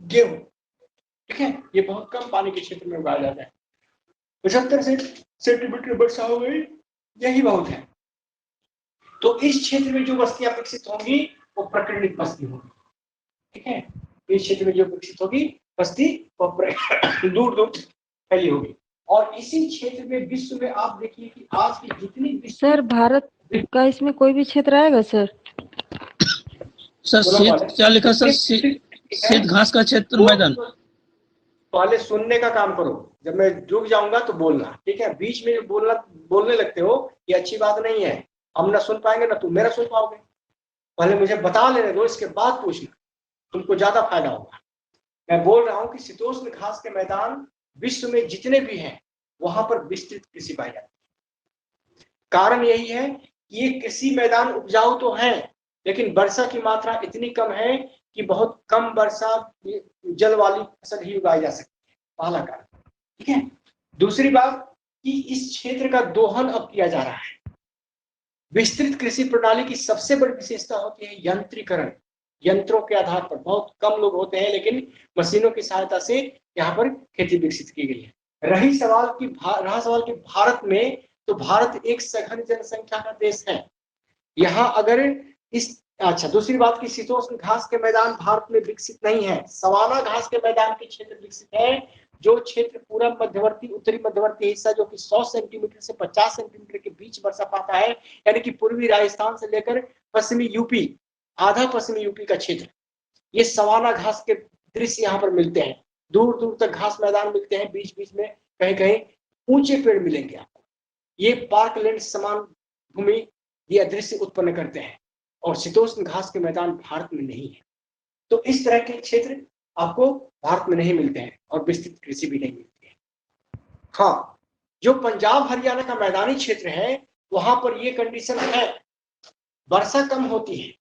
गेहूं, ठीक है। ये बहुत कम पानी के क्षेत्र में उगाया जाता है। 75 सेंटीमीटर वर्षा हो गई, यही बहुत है। तो इस क्षेत्र में जो बस्तियां विकसित होंगी वो प्रकीर्णित बस्ती होगी, ठीक है। इस क्षेत्र में जो विकसित होगी बस्ती वो दूर दूर फैली होगी। और इसी क्षेत्र में विश्व में आप देखिए कि आज की जितनी सर भारत का इसमें कोई भी क्षेत्र आएगा सर? सर शीत क्या लिखा सर? शीत घास का क्षेत्र मैदान। पहले सुनने का काम करो, जब मैं रुक जाऊंगा तो बोलना, ठीक है। बीच में बोलने लगते हो, ये अच्छी बात नहीं है। हम ना सुन पाएंगे ना तुम मेरा सुन पाओगे। पहले मुझे बता लेने दो, इसके बाद पूछना, तुमको ज्यादा फायदा होगा। मैं बोल रहा हूँ कि शीतोष्ण घास के मैदान विश्व में जितने भी हैं वहां पर विस्तृत कृषि पाई जाती है। कारण यही है कि ये कृषि मैदान उपजाऊ तो है, लेकिन वर्षा की मात्रा इतनी कम है कि बहुत कम वर्षा जल वाली फसल ही उगाई जा सकती है, पहला कारण, ठीक है। दूसरी बात कि इस क्षेत्र का दोहन अब किया जा रहा है। विस्तृत कृषि प्रणाली की सबसे बड़ी विशेषता होती है यंत्रीकरण। यंत्रों के आधार पर बहुत कम लोग होते हैं, लेकिन मशीनों की सहायता से यहाँ पर खेती विकसित की गई है। रहा सवाल कि भारत में, तो भारत एक सघन जनसंख्या का देश है। यहाँ अगर दूसरी बात की शीतोष्ण घास के मैदान भारत में विकसित नहीं है, सवाना घास के मैदान के क्षेत्र विकसित है। जो क्षेत्र पूरा मध्यवर्ती उत्तरी मध्यवर्ती हिस्सा जो कि 100 सेंटीमीटर से 50 सेंटीमीटर के बीच वर्षा पाता है, यानी कि पूर्वी राजस्थान से लेकर पश्चिमी यूपी, आधा पश्चिमी यूपी का क्षेत्र, ये सवाना घास के दृश्य यहाँ पर मिलते हैं। दूर दूर तक घास मैदान मिलते हैं, बीच बीच में कहीं कहीं ऊंचे पेड़ मिलेंगे आपको। ये पार्कलैंड समान भूमि ये दृश्य उत्पन्न करते हैं, और शीतोष्ण घास के मैदान भारत में नहीं है। तो इस तरह के क्षेत्र आपको भारत में नहीं मिलते हैं, और विस्तृत कृषि भी नहीं मिलती है। हाँ, जो पंजाब हरियाणा का मैदानी क्षेत्र है वहां पर ये कंडीशन है, वर्षा कम होती है,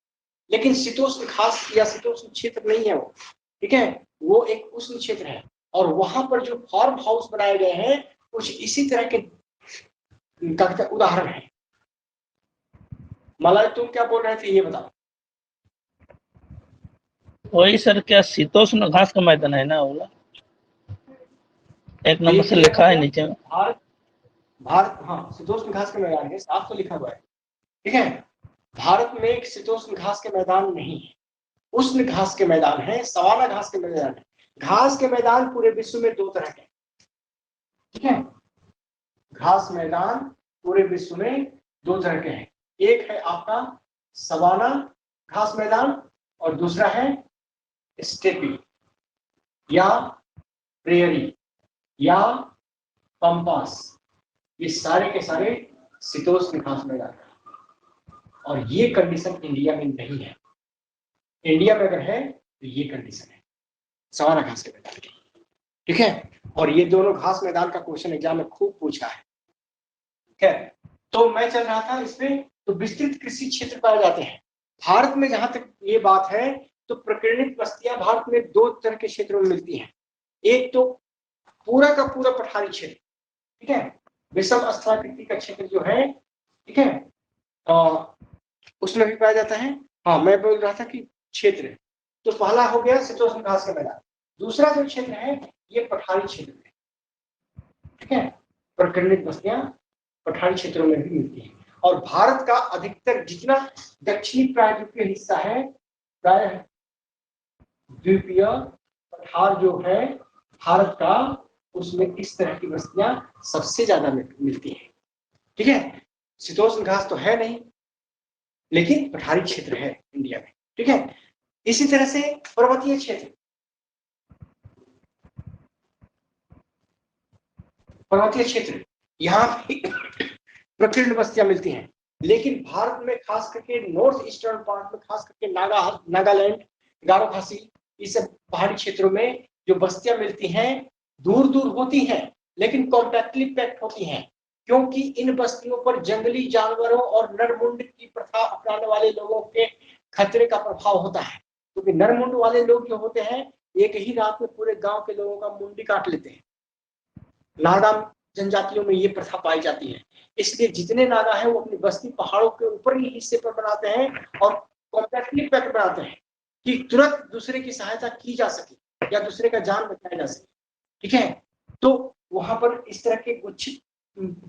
लेकिन शीतोष्ण घास या शीतोष्ण क्षेत्र नहीं है वो, ठीक है। वो एक उष्ण क्षेत्र है, और वहां पर जो फार्म हाउस बनाए गए हैं कुछ इसी तरह के उदाहरण है। मलाई, तुम क्या बोल रहे थे ये बताओ। वही सर, क्या शीतोष्ण घास का मैदान है ना बोला, एक नंबर से लिखा है नीचे में। भारत हाँ शीतोष्ण घास के मैदान है, साफ तो लिखा हुआ है, ठीक है। भारत में एक शीतोष्ण घास के मैदान नहीं है, उष्ण घास के मैदान है, सवाना घास के मैदान है। घास के मैदान पूरे विश्व में दो तरह के, ठीक है। घास मैदान पूरे विश्व में दो तरह के हैं। एक है आपका सवाना घास मैदान, और दूसरा है स्टेपी या प्रेयरी या पंपास। ये सारे के सारे शीतोष्ण घास मैदान है, और ये कंडीशन इंडिया में नहीं है। इंडिया में अगर है तो ये कंडीशन है सवाना घास के मैदान की, ठीक है। और ये दोनों घास मैदान का क्वेश्चन एग्जाम में खूब पूछा है, ठीक है। तो मैं चल रहा था इसमें, तो विस्तृत कृषि क्षेत्र पाए जाते हैं भारत में। जहां तक ये बात है तो प्रकीर्णित बस्तियां भारत में दो तरह के क्षेत्रों में मिलती हैं। एक तो पूरा का पूरा पठारी क्षेत्र, ठीक है, विषम स्थलाकृति का क्षेत्र जो है, ठीक है, उसमें भी पाया जाता है। हाँ, मैं बोल रहा था कि क्षेत्र, तो पहला हो गया शीतोष्ण घास का मैदान, दूसरा जो क्षेत्र है ये पठारी क्षेत्र है, ठीक है। प्रकिरणित बस्तियां पठारी क्षेत्रों में भी मिलती हैं, और भारत का अधिकतर जितना दक्षिणी प्रायद्वीपीय हिस्सा है, प्राय द्वीपीय पठार जो है भारत का, उसमें इस तरह की बस्तियां सबसे ज्यादा मिलती हैं, ठीक है। शीतोष्ण घास तो है नहीं, लेकिन पठारी क्षेत्र है इंडिया में, ठीक है। इसी तरह से पर्वतीय क्षेत्र, यहाँ प्रकीर्ण बस्तियां मिलती हैं, लेकिन भारत में खास करके नॉर्थ ईस्टर्न पार्ट में, खास करके नागालैंड, गारो खासी, इस सब पहाड़ी क्षेत्रों में जो बस्तियां मिलती हैं दूर दूर होती हैं, लेकिन कॉम्पैक्टली पैक्ड होती हैं, क्योंकि इन बस्तियों पर जंगली जानवरों और नरमुंड की प्रथा अपनाने वाले लोगों के खतरे का प्रभाव होता है, क्योंकि नरमुंड वाले लोग जो होते हैं एक ही रात में पूरे गांव के लोगों का मुंडी काट लेते हैं। नागा जनजातियों में ये प्रथा पाई जाती है, इसलिए जितने नागा हैं वो अपनी बस्ती पहाड़ों के ऊपर ही हिस्से पर बनाते हैं और कॉम्पैक्टली पैक्ड बनाते हैं कि तुरंत दूसरे की सहायता की जा सके या दूसरे का जान बचाया जा सके, ठीक है। तो वहां पर इस तरह के गुच्छित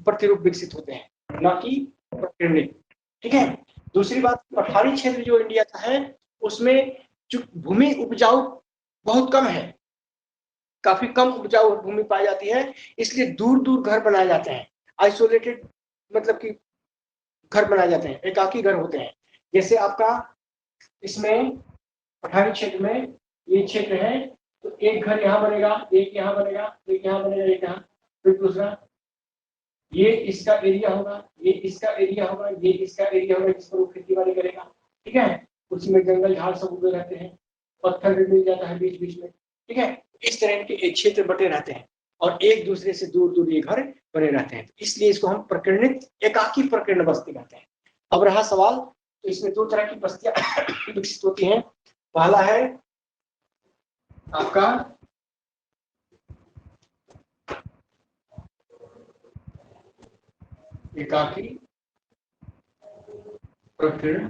प्रतिरूप विकसित होते हैं, ना कि प्रकीर्णित, ठीक है। दूसरी बात, पठारी क्षेत्र जो इंडिया का है उसमें जो भूमि उपजाऊ बहुत कम है, काफी कम उपजाऊ भूमि पाई जाती है, इसलिए दूर दूर घर बनाए जाते हैं, आइसोलेटेड मतलब कि घर बनाए जाते हैं, एकाकी घर होते हैं। जैसे आपका इसमें पठारी क्षेत्र में ये क्षेत्र है, तो एक घर यहाँ बनेगा, एक यहाँ बनेगा, एक यहाँ बनेगा, एक यहाँ, फिर दूसरा, ये इसका एरिया होगा, ये इसका एरिया होगा, ये इसका एरिया होगा जिस पर वो खेती बाड़ी करेगा, ठीक है। उसमें जंगल झाड़ सब उगे रहते हैं, पत्थर भी मिल जाता है बीच बीच में, ठीक है। इस तरह के क्षेत्र बटे रहते हैं और एक दूसरे से दूर दूर ये घर बने रहते हैं, इसलिए इसको हम प्रकीर्णित एकाकी प्रकीर्ण बस्ती कहते हैं। अब रहा सवाल, तो इसमें दो तरह की बस्तियां विकसित होती हैं। पहला है आपका एकाकी प्रकीर्ण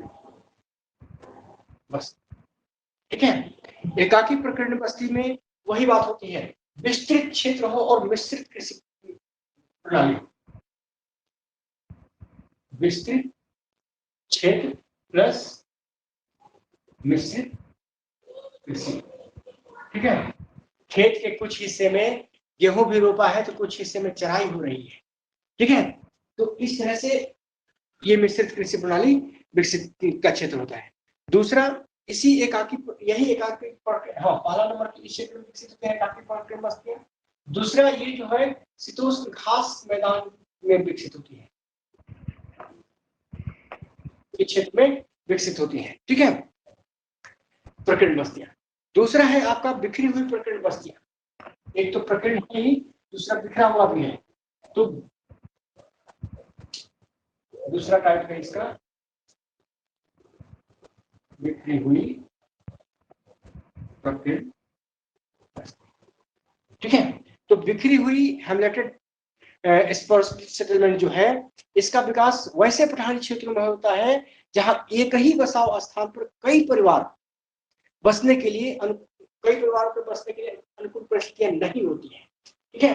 बस्ती, ठीक है। एकाकी प्रकीर्ण बस्ती में वही बात होती है, विस्तृत क्षेत्र हो और मिश्रित कृषि प्रणाली हो, विस्तृत क्षेत्र प्लस मिश्रित कृषि, ठीक है। खेत के कुछ हिस्से में गेहूं भी रोपा है तो कुछ हिस्से में चराई हो रही है, ठीक है। तो इस तरह से ये मिश्रित कृषि प्रणाली विकसित का क्षेत्र होता है। दूसरा, इसी एकाकी, यही एकाकी, हाँ, पहला नंबर की क्षेत्र में विकसित होते हैं एकाकी प्रकीर्ण बस्तियां। दूसरा ये जो है शीतोष्ण घास मैदान में विकसित होती है, इस क्षेत्र में विकसित होती है, ठीक है, प्रकीर्ण बस्तियां। दूसरा है आपका बिखरी हुई प्रकीर्ण बस्तियां, एक तो प्रकीर्ण है ही, दूसरा बिखरा हुआ भी है। तो दूसरा टाइप है इसका बिखरी हुई प्रकीर्ण, ठीक है। तो बिखरी हुई हेमलेटेड स्पर्स सेटलमेंट जो है, इसका विकास वैसे पठारी क्षेत्रों में होता है जहां एक ही बसाव स्थान पर कई परिवार बसने के लिए कई परिवारों के बसने के लिए अनुकूल परिस्थितियां नहीं होती हैं, ठीक है।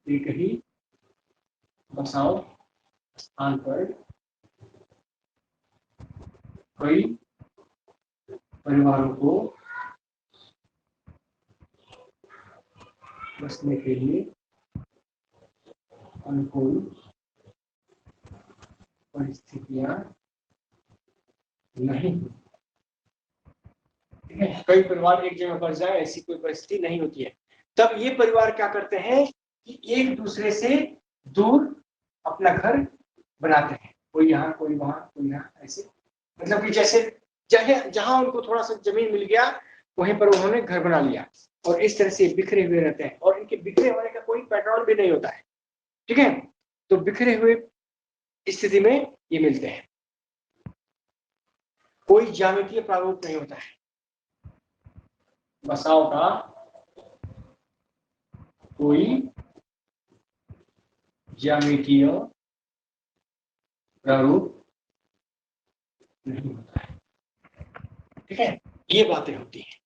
एक ही बसाव स्थान पर कई परिवारों को बसने के लिए अनुकूल परिस्थितियां नहीं, ठीक है। कई परिवार एक जगह बस जाए ऐसी कोई परिस्थिति नहीं होती है। तब ये परिवार क्या करते हैं कि एक दूसरे से दूर अपना घर बनाते हैं, कोई यहाँ कोई वहां कोई यहाँ, ऐसे मतलब कि जैसे जहां उनको थोड़ा सा जमीन मिल गया वहीं पर उन्होंने घर बना लिया, और इस तरह से बिखरे हुए रहते हैं और इनके बिखरे होने का कोई पैटर्न भी नहीं होता है, ठीक है। तो बिखरे हुए स्थिति में ये मिलते हैं, कोई ज्यामितीय प्रारूप नहीं होता है, बसाव का कोई ज्यामितीय प्रारूप नहीं होता है। ठीक है, ये बातें होती हैं।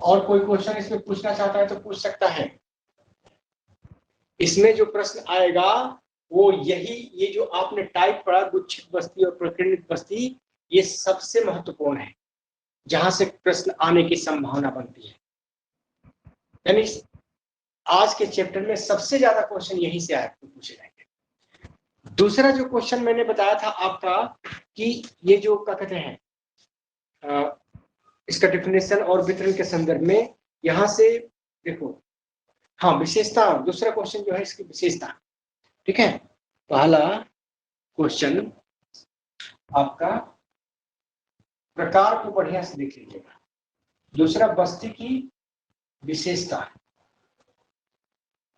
और कोई क्वेश्चन इसमें पूछना चाहता है तो पूछ सकता है। इसमें जो प्रश्न आएगा वो यही, ये जो आपने टाइप पढ़ा गुच्छित बस्ती और प्रकीर्णित बस्ती, ये सबसे महत्वपूर्ण है, जहां से प्रश्न आने की संभावना बनती है। यानी आज के चैप्टर में सबसे ज्यादा क्वेश्चन यहीं से आपको पूछे जाएंगे। दूसरा जो क्वेश्चन मैंने बताया था आपका कि ये जो क्या कहते हैं इसका डिफिनेशन और वितरण के संदर्भ में, यहां से देखो, हाँ विशेषता, दूसरा क्वेश्चन जो है इसकी विशेषता। ठीक है, पहला क्वेश्चन आपका प्रकार को बढ़िया से देख लीजिएगा, दूसरा बस्ती की विशेषता,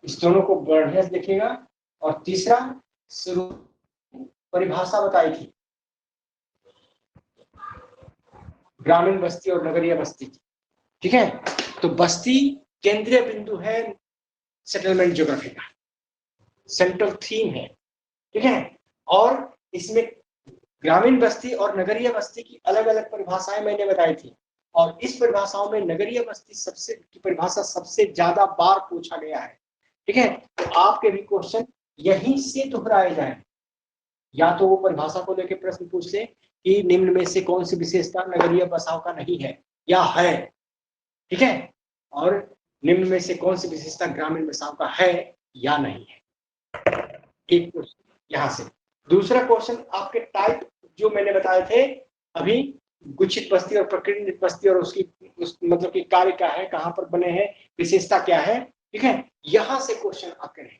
इस दोनों को बढ़िया से देखिएगा, और तीसरा शुरू परिभाषा बताई थी ग्रामीण बस्ती और नगरीय बस्ती की। ठीक है, तो बस्ती केंद्रीय बिंदु है सेटलमेंट ज्योग्राफी का, सेंट्रल थीम है। ठीक है, और इसमें ग्रामीण बस्ती और नगरीय बस्ती की अलग अलग परिभाषाएं मैंने बताई थी, और इस परिभाषाओं में नगरीय बस्ती की परिभाषा सबसे ज्यादा बार पूछा गया है। ठीक है, तो आपके भी क्वेश्चन यहीं से दोहराए जाए, या तो वो परिभाषा को लेकर प्रश्न पूछ ले कि निम्न में से कौन सी विशेषता नगरीय बसाव का नहीं है या है। ठीक है, और निम्न में से कौन सी विशेषता ग्रामीण बसाव का है या नहीं है। एक क्वेश्चन यहां से। दूसरा क्वेश्चन आपके टाइप जो मैंने बताए थे अभी, गुच्छित बस्ती और प्रकीर्णित बस्ती, और उसकी मतलब कि कार्य क्या है, कहां पर बने हैं, विशेषता क्या है। ठीक है, यहां से क्वेश्चन आपके रहे।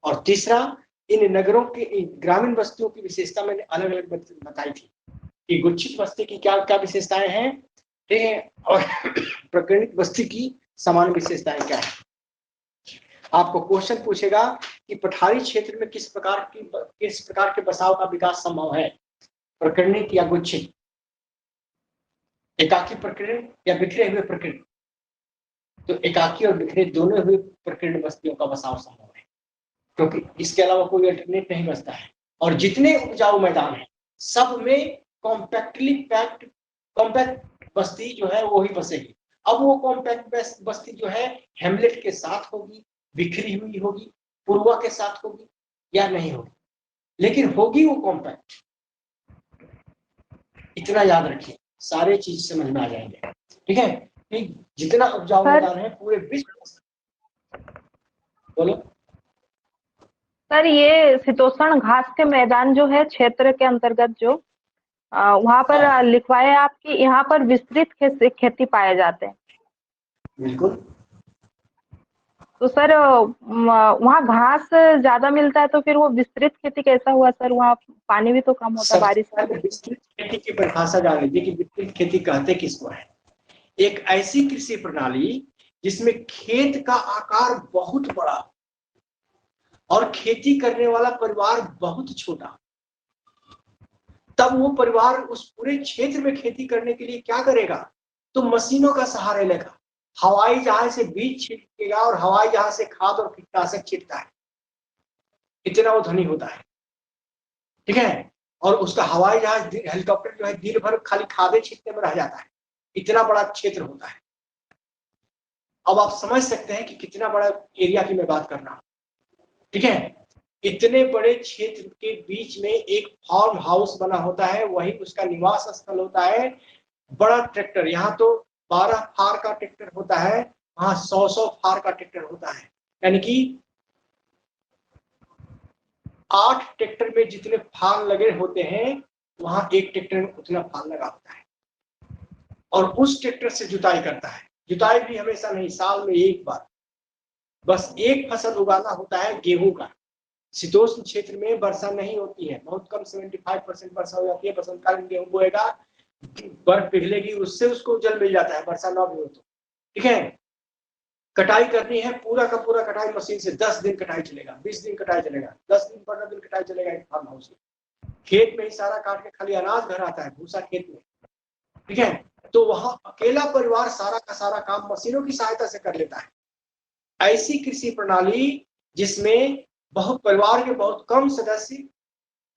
और तीसरा, इन नगरों की ग्रामीण बस्तियों की विशेषता मैंने अलग अलग बताई थी कि गुच्छित बस्ती की क्या क्या विशेषताएं हैं। ठीक है, और प्रकीर्णित बस्ती की समान विशेषताएं क्या है। आपको क्वेश्चन पूछेगा कि पठारी क्षेत्र में किस प्रकार के बसाव का विकास संभव है, प्रकीर्णित या गुच्छित, एकाकी प्रकीर्णित या बिखरे हुए प्रकीर्णित। तो एकाकी और बिखरे दोनों हुए प्रकीर्णित बस्तियों का बसाव संभव है, क्योंकि इसके अलावा कोई अल्टरनेट नहीं बचता है। और जितने उपजाऊ मैदान हैं सब में कॉम्पैक्ट बस्ती जो है वो ही बसेगी। अब वो कॉम्पैक्ट बस्ती जो है हेमलेट के साथ होगी, बिखरी हुई होगी, पूर्वा के साथ होगी या नहीं होगी, लेकिन होगी वो कॉम्पैक्ट। इतना याद रखिए, सारे चीज समझ में आ जाएंगे। ठीक है, कि जितना उपजाऊ मैदान है पूरे विश्व। बोलो सर, ये शीतोष्ण घास के मैदान जो है क्षेत्र के अंतर्गत जो वहाँ पर लिखवाए आपकी, यहाँ पर विस्तृत खेती पाए जाते हैं। बिल्कुल। तो सर वहाँ घास ज्यादा मिलता है, तो फिर वो विस्तृत खेती कैसा हुआ सर? वहाँ पानी भी तो कम होता है बारिश का। विस्तृत खेती की परिभाषा जान लीजिए कि विस्तृत खेती कहते किसको है। एक ऐसी कृषि प्रणाली जिसमें खेत का आकार बहुत बड़ा और खेती करने वाला परिवार बहुत छोटा, तब वो परिवार उस पूरे क्षेत्र में खेती करने के लिए क्या करेगा, तो मशीनों का सहारा लेगा। हवाई जहाज से बीज छिड़केगा और हवाई जहाज से खाद और कीटनाशक छिड़कता है, इतना वो धनी होता है। ठीक है, और उसका हवाई जहाज हेलीकॉप्टर जो है दिन भर खाली खादे छिड़कने में रह जाता है, इतना बड़ा क्षेत्र होता है। अब आप समझ सकते हैं कि कितना बड़ा एरिया की मैं बात कर रहा हूं। ठीक है, इतने बड़े क्षेत्र के बीच में एक फार्म हाउस बना होता है, वही उसका निवास स्थल होता है। बड़ा ट्रैक्टर, यहाँ तो 12 फार का ट्रैक्टर होता है, वहां 100 फार का ट्रैक्टर होता है, यानी कि 8 ट्रैक्टर में जितने फाल लगे होते हैं वहां एक ट्रैक्टर में उतना फाल लगा होता है, और उस ट्रैक्टर से जुताई करता है। जुताई भी हमेशा नहीं, साल में एक बार बस एक फसल उगाना होता है, गेहूं का। शीतोष्ण क्षेत्र में वर्षा नहीं होती है, बहुत कम, 75% वर्षा हो जाती है। बसंतकालीन गेहूं बोएगा, बर्फ पिघलेगी, उससे उसको जल मिल जाता है, वर्षा ना भी हो तो। ठीक है, कटाई करनी है, पूरा का पूरा कटाई मशीन से 10 दिन कटाई चलेगा, 20 दिन कटाई चलेगा, 10 दिन 15 दिन कटाई चलेगा एक फार्म हाउस में। खेत में ही सारा काट के खाली अनाज घर आता है, भूसा खेत में, ठीक है। तो वहां अकेला परिवार सारा का सारा काम मशीनों की सहायता से कर लेता है। ऐसी कृषि प्रणाली जिसमें बहुत परिवार के बहुत कम सदस्य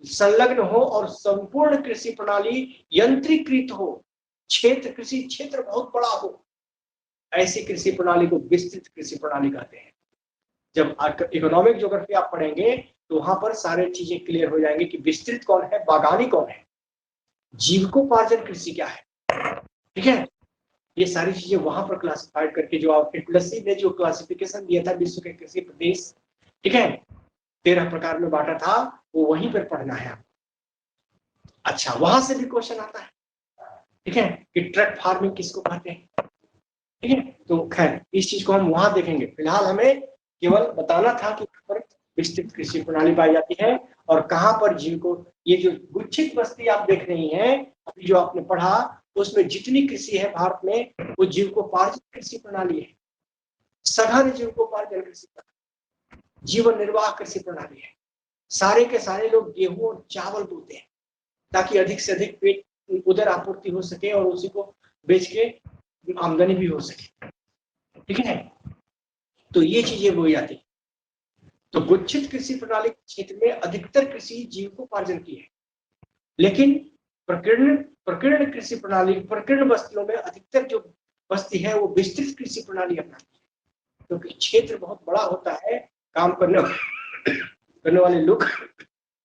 संलग्न हो और संपूर्ण कृषि प्रणाली यंत्रीकृत हो, क्षेत्र कृषि क्षेत्र बहुत बड़ा हो, ऐसी कृषि प्रणाली को विस्तृत कृषि प्रणाली कहते हैं। जब इकोनॉमिक ज्योग्राफी आप पढ़ेंगे तो वहां पर सारे चीजें क्लियर हो जाएंगे कि विस्तृत कौन है, बागानी कौन है, जीविकोपार्जन कृषि क्या है, ठीक है। ये सारी चीजें वहां पर क्लासिफाइड करके जो आप हिटलसी ने जो क्लासिफिकेशन दिया था विश्व के कृषि प्रदेश, ठीक है, 13 प्रकार में बांटा था, वो वहीं पर पढ़ना है आपको। अच्छा, वहां से भी क्वेश्चन आता है, ठीक है, कि ट्रक फार्मिंग किसको कहते हैं, ठीक है। तो खैर इस चीज को हम वहां देखेंगे, फिलहाल हमें केवल बताना था कि पर विस्तृत कृषि प्रणाली पाई जाती है और कहां पर जीव को, ये जो गुच्छित बस्ती आप देख रही हैं अभी जो आपने पढ़ा, उसमें जितनी कृषि है भारत में वो जीविकोपार्जन कृषि प्रणाली है, सघन जीविकोपार्जन कृषि प्रणाली, जीवन निर्वाह कृषि प्रणाली है। सारे के सारे लोग गेहूं और चावल बोते हैं ताकि अधिक से अधिक पेट उधर आपूर्ति हो सके और उसी को बेच के आमदनी भी हो सके, ठीक है। तो ये चीजें बोई जाती है। तो गुच्छित कृषि प्रणाली क्षेत्र में अधिकतर कृषि जीविकोपार्जन की है, लेकिन प्रकीर्ण कृषि प्रणाली, प्रकीर्ण बस्तियों में अधिकतर जो बस्ती है वो विस्तृत कृषि प्रणाली अपनाती है, क्योंकि क्षेत्र बहुत बड़ा होता है, काम करने वाले लोग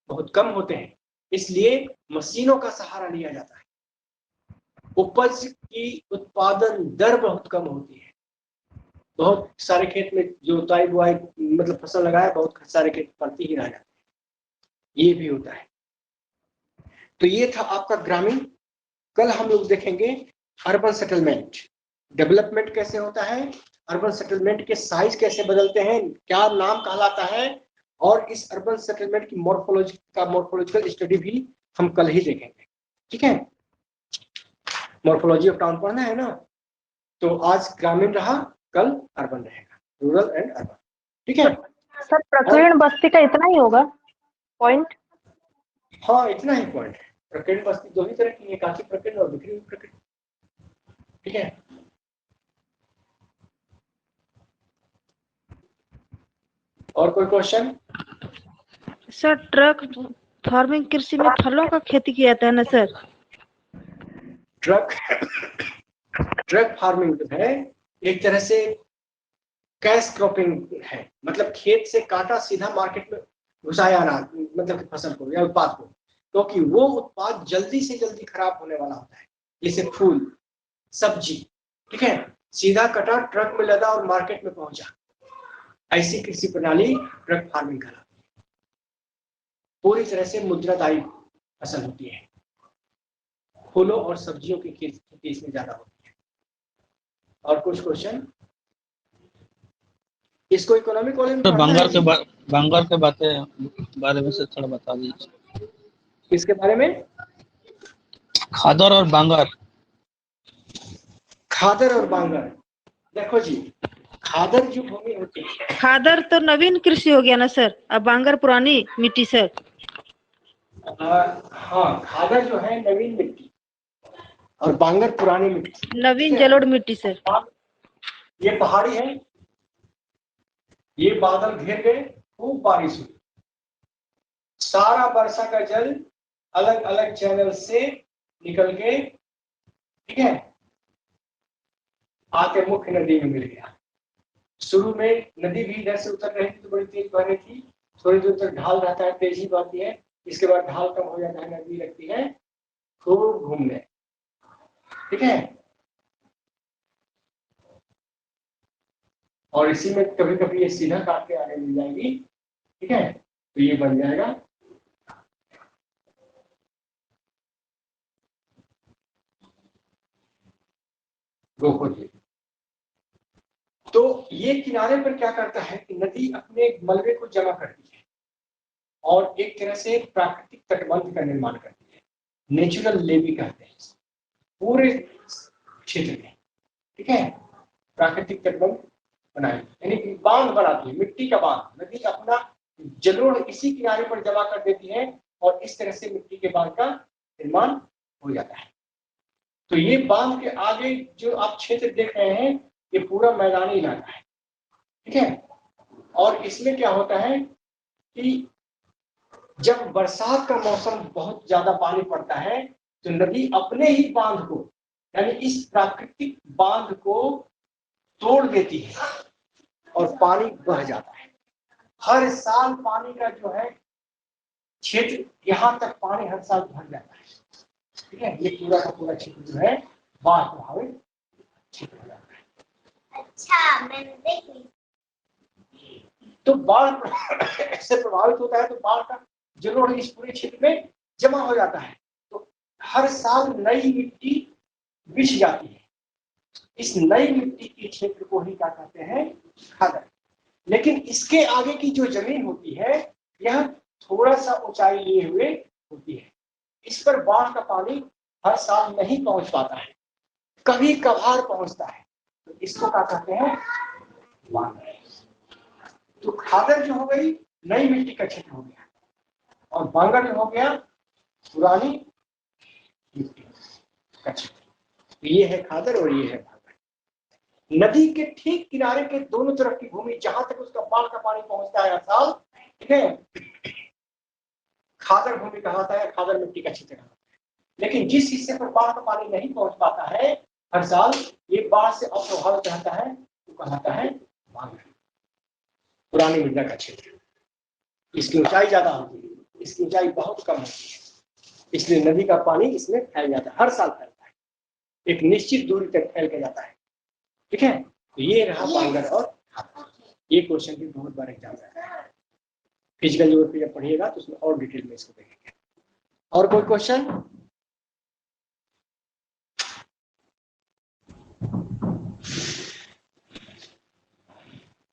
बहुत कम होते हैं, इसलिए मशीनों का सहारा लिया जाता है। उपज की उत्पादन दर बहुत कम होती है, बहुत सारे खेत में जो जुताई बुआई मतलब फसल लगाया, बहुत सारे खेत पड़ती ही रह जाते हैं, ये भी होता है। तो ये था आपका ग्रामीण। कल हम लोग देखेंगे अर्बन सेटलमेंट, डेवलपमेंट कैसे होता है, अर्बन सेटलमेंट के साइज कैसे बदलते हैं, क्या नाम कहलाता है, और इस अर्बन सेटलमेंट की मॉर्फोलॉजिकल स्टडी भी हम कल ही देखेंगे, ठीक है। मॉर्फोलॉजी ऑफ टाउन पढ़ना है ना, तो आज ग्रामीण रहा, कल अर्बन रहेगा, रूरल एंड अर्बन, ठीक है। सर प्रकीर्ण बस्ती का इतना ही होगा पॉइंट? हाँ, इतना ही पॉइंट है। प्रकीर्ण बस्ती दो ही तरह की है, काची प्रकीर्ण और बिखरी हुई प्रकीर्ण, ठीक है। और कोई क्वेश्चन? सर ट्रक फार्मिंग कृषि में फलों का खेती किया जाता है ना सर? ट्रक फार्मिंग जो है एक तरह से कैश क्रॉपिंग है, मतलब खेत से काटा सीधा मार्केट में घुसाया अनाज, मतलब फसल को या उत्पाद को, क्योंकि वो उत्पाद जल्दी से जल्दी खराब होने वाला होता है, जैसे फूल सब्जी, ठीक है, सीधा कटा ट्रक में लदा और मार्केट में पहुंचा, ऐसी कृषि प्रणाली ट्रक फार्मिंग कहलाती है। पूरी तरह से मुद्रादायी फसल होती है, फूलों और सब्जियों की खेती इसमें ज्यादा होती है। और कुछ क्वेश्चन? इसको इकोनॉमिक वाले में बंगाल के बारे में से थोड़ा बता दीजिए। किसके बारे में? खादर और बांगर। खादर और बांगर, देखो जी, खादर जो भूमि होती है, खादर तो नवीन कृषि हो गया ना सर, अब बांगर पुरानी मिट्टी सर। हाँ, खादर जो है नवीन मिट्टी और बांगर पुरानी मिट्टी, नवीन जलोढ़ मिट्टी सर। ये पहाड़ी है, ये बादल घेर गए, खूब बारिश हुई, सारा वर्षा का जल अलग अलग चैनल से निकल के, ठीक है, आके मुख्य नदी में मिल गया। शुरू में नदी भी इधर से उतर रही थी तो बड़ी तेज बह रही थी, थोड़ी देर तक ढाल रहता है, तेज ही बहती है, इसके बाद ढाल कम हो जाता है, नदी लगती है, खूब घूम गए, ठीक है। और इसी में कभी कभी ये सीधा काट के आगे मिल जाएगी, ठीक है, तो ये बन जाएगा गोखोजी। तो ये किनारे पर क्या करता है कि नदी अपने मलबे को जमा करती है और एक तरह से प्राकृतिक तटबंध का निर्माण करती है, नेचुरल लेवी कहते हैं पूरे क्षेत्र में, ठीक है, प्राकृतिक तटबंध बनाई, यानी कि बांध बनाती है, मिट्टी का बांध। नदी अपना जलोढ़ इसी किनारे पर जमा कर देती है और इस तरह से मिट्टी के बांध का निर्माण हो जाता है। तो ये बांध के आगे जो आप क्षेत्र देख रहे हैं ये पूरा मैदानी इलाका है, ठीक है। और इसमें क्या होता है कि जब बरसात का मौसम बहुत ज्यादा पानी पड़ता है तो नदी अपने ही बांध को, यानी इस प्राकृतिक बांध को तोड़ देती है और पानी बह जाता है। हर साल पानी का जो है क्षेत्र, यहाँ तक पानी हर साल भर जाता है, ठीक है। ये पूरा का पूरा क्षेत्र जो है बाढ़ प्रभावित क्षेत्र हो जाता है। अच्छा, मैंने देख ली। तो बाढ़ ऐसे प्रभावित होता है तो बाढ़ का जरूर इस पूरे क्षेत्र में जमा हो जाता है। तो हर साल नई मिट्टी बिछ जाती है। इस नई मिट्टी के क्षेत्र को ही क्या कहते हैं, खादर। लेकिन इसके आगे की जो जमीन होती है यह थोड़ा सा ऊंचाई लिए हुए होती है। इस पर बाढ़ का पानी हर साल नहीं पहुंच पाता है, कभी कभार पहुंचता है, तो इसको क्या कहते हैं, बांगर। तो खादर जो हो गई नई मिट्टी का क्षेत्र हो गया और बांगर जो हो गया पुरानी मिट्टी का क्षेत्र। ये है खादर और ये है बांगर। नदी के ठीक किनारे के दोनों तरफ की भूमि जहां तक उसका बाढ़ का पानी पहुंचता है हर साल, ठीक है, खादर भूमि कहलाता है, खादर मिट्टी का क्षेत्र कहलाता है। लेकिन जिस हिस्से पर बाढ़ का पानी नहीं पहुंच पाता है हर साल, ये बाढ़ से अप्रभावित रहता है, तो कहलाता है बांगर, पुरानी मृदा का क्षेत्र। इसकी ऊंचाई ज्यादा होती है, इसकी ऊंचाई बहुत कम होती है, इसलिए नदी का पानी इसमें फैल जाता है, हर साल फैलता है, एक निश्चित दूरी तक फैल के जाता है, ठीक है। तो ये रहा बांगर और खादर। ये क्वेश्चन भी बहुत बार एग्जाम रहता है। फिजिकल ज्योग्राफी जब पढ़िएगा तो उसमें और डिटेल में इसको देखेंगे। और कोई क्वेश्चन?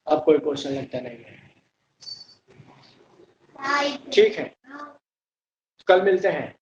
अब कोई क्वेश्चन लगता नहीं है, ठीक है, कल मिलते हैं।